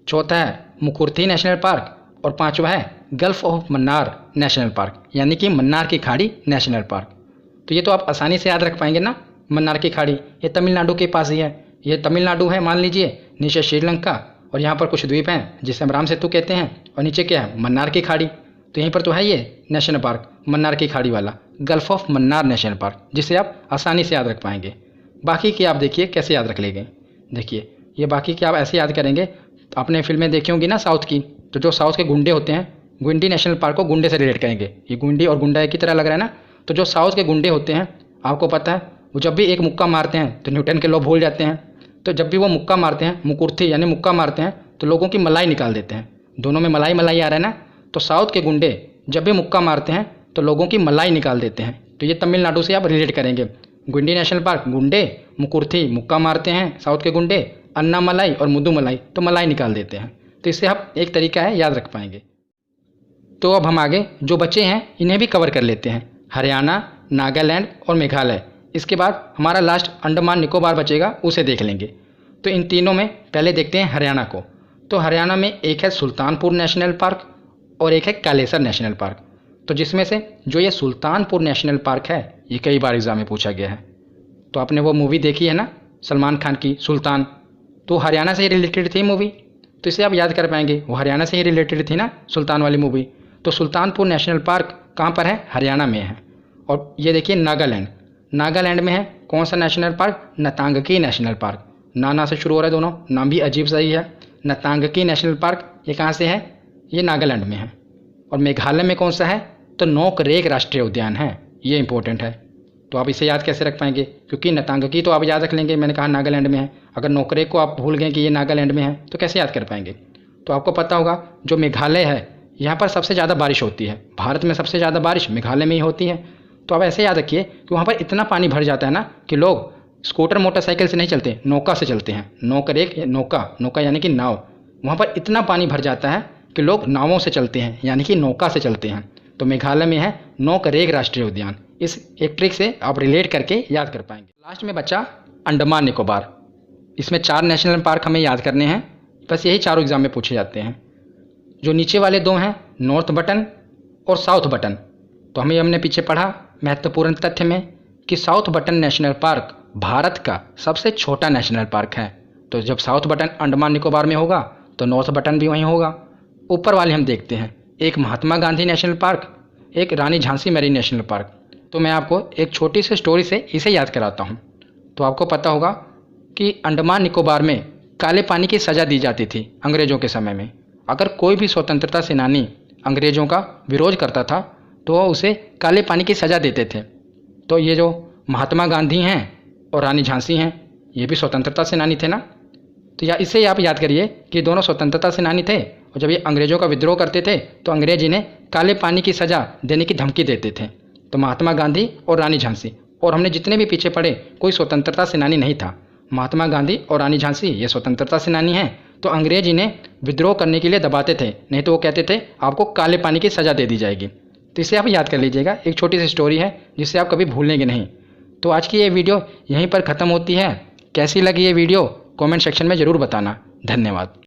चौथा है मुकुर्थी नेशनल पार्क और पांचवा है gulf of Mannar national park, यानी कि मन्नार की खाड़ी नेशनल पार्क। तो ये तो आप आसानी से याद रख पाएंगे ना, मन्नार की खाड़ी ये तमिलनाडु के पास ही है। ये तमिलनाडु है मान लीजिए, नीचे श्रीलंका और यहाँ पर कुछ द्वीप हैं जिसे हम राम सेतु कहते हैं, और नीचे क्या है? मन्नार की खाड़ी। तो यहीं पर तो है ये नेशनल पार्क, मन्नार की खाड़ी वाला gulf of Mannar national park, जिसे आप आसानी से याद रख पाएंगे। बाकी की आप देखिए कैसे याद रख लेंगे। देखिए ये बाकी की आप ऐसे याद करेंगे, तो आपने फिल्में देखी होंगी ना साउथ की, तो जो साउथ के गुंडे होते हैं, गुंडी नेशनल पार्क को गुंडे से रिलेट करेंगे। ये गुंडी और गुंडा एक ही तरह लग रहा है ना। तो जो साउथ के गुंडे होते हैं, आपको पता है वो जब भी एक मुक्का मारते हैं तो न्यूटन के लॉ भूल जाते हैं। तो जब भी वो मुक्का मारते हैं, मुकुर्थी यानी मुक्का मारते हैं, तो लोगों की मलाई निकाल देते हैं। दोनों में मलाई मलाई आ रहा है ना। तो साउथ के गुंडे जब भी मुक्का मारते हैं तो लोगों की मलाई निकाल देते हैं। तो ये तमिलनाडु से आप रिलेट करेंगे। गुंडी नेशनल पार्क गुंडे, मुकुर्थी मुक्का मारते हैं साउथ के गुंडे, अन्नामलाई और मुदुमलाई तो मलाई निकाल देते हैं। तो इससे आप एक तरीका है याद रख पाएंगे। तो अब हम आगे जो बचे हैं इन्हें भी कवर कर लेते हैं, हरियाणा, नागालैंड और मेघालय। इसके बाद हमारा लास्ट अंडमान निकोबार बचेगा, उसे देख लेंगे। तो इन तीनों में पहले देखते हैं हरियाणा को। तो हरियाणा में एक है सुल्तानपुर नेशनल पार्क और एक है कालेसर नेशनल पार्क। तो जिसमें से जो ये सुल्तानपुर नेशनल पार्क है ये कई बार एग्जाम में पूछा गया है। तो आपने वो मूवी देखी है ना सलमान खान की सुल्तान, तो हरियाणा से ही रिलेटेड थी मूवी, तो इसे आप याद कर पाएंगे, वो हरियाणा से ही रिलेटेड थी ना सुल्तान वाली मूवी। तो सुल्तानपुर नेशनल पार्क कहाँ पर है? हरियाणा में है। और ये देखिए नागालैंड, नागालैंड में है कौन सा national park? Ntangki national park. ना से शुरू हो रहा है, दोनों नाम भी अजीब सा ही है। नतांगकी नेशनल पार्क ये कहाँ से है? ये नागालैंड में है। और मेघालय में कौन सा है? तो नोकरेक राष्ट्रीय उद्यान है, ये इंपॉर्टेंट है। तो आप इसे याद कैसे रख पाएंगे? क्योंकि नतांगकी तो आप याद रख लेंगे, मैंने कहा नागालैंड में है। अगर नोकरेक को आप भूल गए कि ये नागालैंड में है तो कैसे याद कर पाएंगे? तो आपको पता होगा जो मेघालय है यहाँ पर सबसे ज़्यादा बारिश होती है, भारत में सबसे ज़्यादा बारिश मेघालय में ही होती है। तो आप ऐसे याद रखिए कि वहाँ पर इतना पानी भर जाता है ना कि लोग स्कूटर मोटरसाइकिल से नहीं चलते, नौका से चलते हैं। नोकरेक नौका यानी कि नाव, वहाँ पर इतना पानी भर जाता है कि लोग नावों से चलते हैं, यानी कि नौका से चलते हैं। तो मेघालय में है नोकरेक राष्ट्रीय उद्यान। इस एक ट्रिक से आप रिलेट करके याद कर पाएंगे। लास्ट में बचा अंडमान निकोबार। इसमें 4 नेशनल पार्क हमें याद करने हैं, बस यही चारों एग्जाम में पूछे जाते हैं। जो नीचे वाले 2 हैं नॉर्थ बटन और साउथ बटन। तो हमने पीछे पढ़ा महत्वपूर्ण तथ्य में कि south button national park Bharat का सबसे छोटा नेशनल पार्क है। तो जब साउथ बटन अंडमान निकोबार में होगा तो नॉर्थ बटन भी वहीं होगा। ऊपर वाले हम देखते हैं, एक महात्मा गांधी नेशनल पार्क, एक रानी झांसी मैरी नेशनल पार्क। तो मैं आपको एक छोटी सी स्टोरी से इसे याद कराता हूँ। तो आपको पता होगा कि अंडमान निकोबार में काले पानी की सज़ा दी जाती थी अंग्रेज़ों के समय में। अगर कोई भी स्वतंत्रता सेनानी अंग्रेज़ों का विरोध करता था तो वह उसे काले पानी की सज़ा देते थे। तो ये जो महात्मा गांधी हैं और रानी झांसी हैं, ये भी स्वतंत्रता सेनानी थे ना। तो इससे आप याद करिए कि दोनों स्वतंत्रता सेनानी थे, और जब ये अंग्रेज़ों का विद्रोह करते थे तो अंग्रेज इन्हें काले पानी की सज़ा देने की धमकी देते थे। तो महात्मा गांधी और रानी झांसी, और हमने जितने भी पीछे पढ़े कोई स्वतंत्रता सेनानी नहीं था। महात्मा गांधी और रानी झांसी ये स्वतंत्रता सेनानी हैं, तो अंग्रेज इन्हें विद्रोह करने के लिए दबाते थे, नहीं तो वो कहते थे आपको काले पानी की सज़ा दे दी जाएगी। तो इसे आप याद कर लीजिएगा, एक छोटी सी स्टोरी है जिससे आप कभी भूलेंगे नहीं। तो आज की ये वीडियो यहीं पर ख़त्म होती है। कैसी लगी ये वीडियो कमेंट सेक्शन में ज़रूर बताना। धन्यवाद।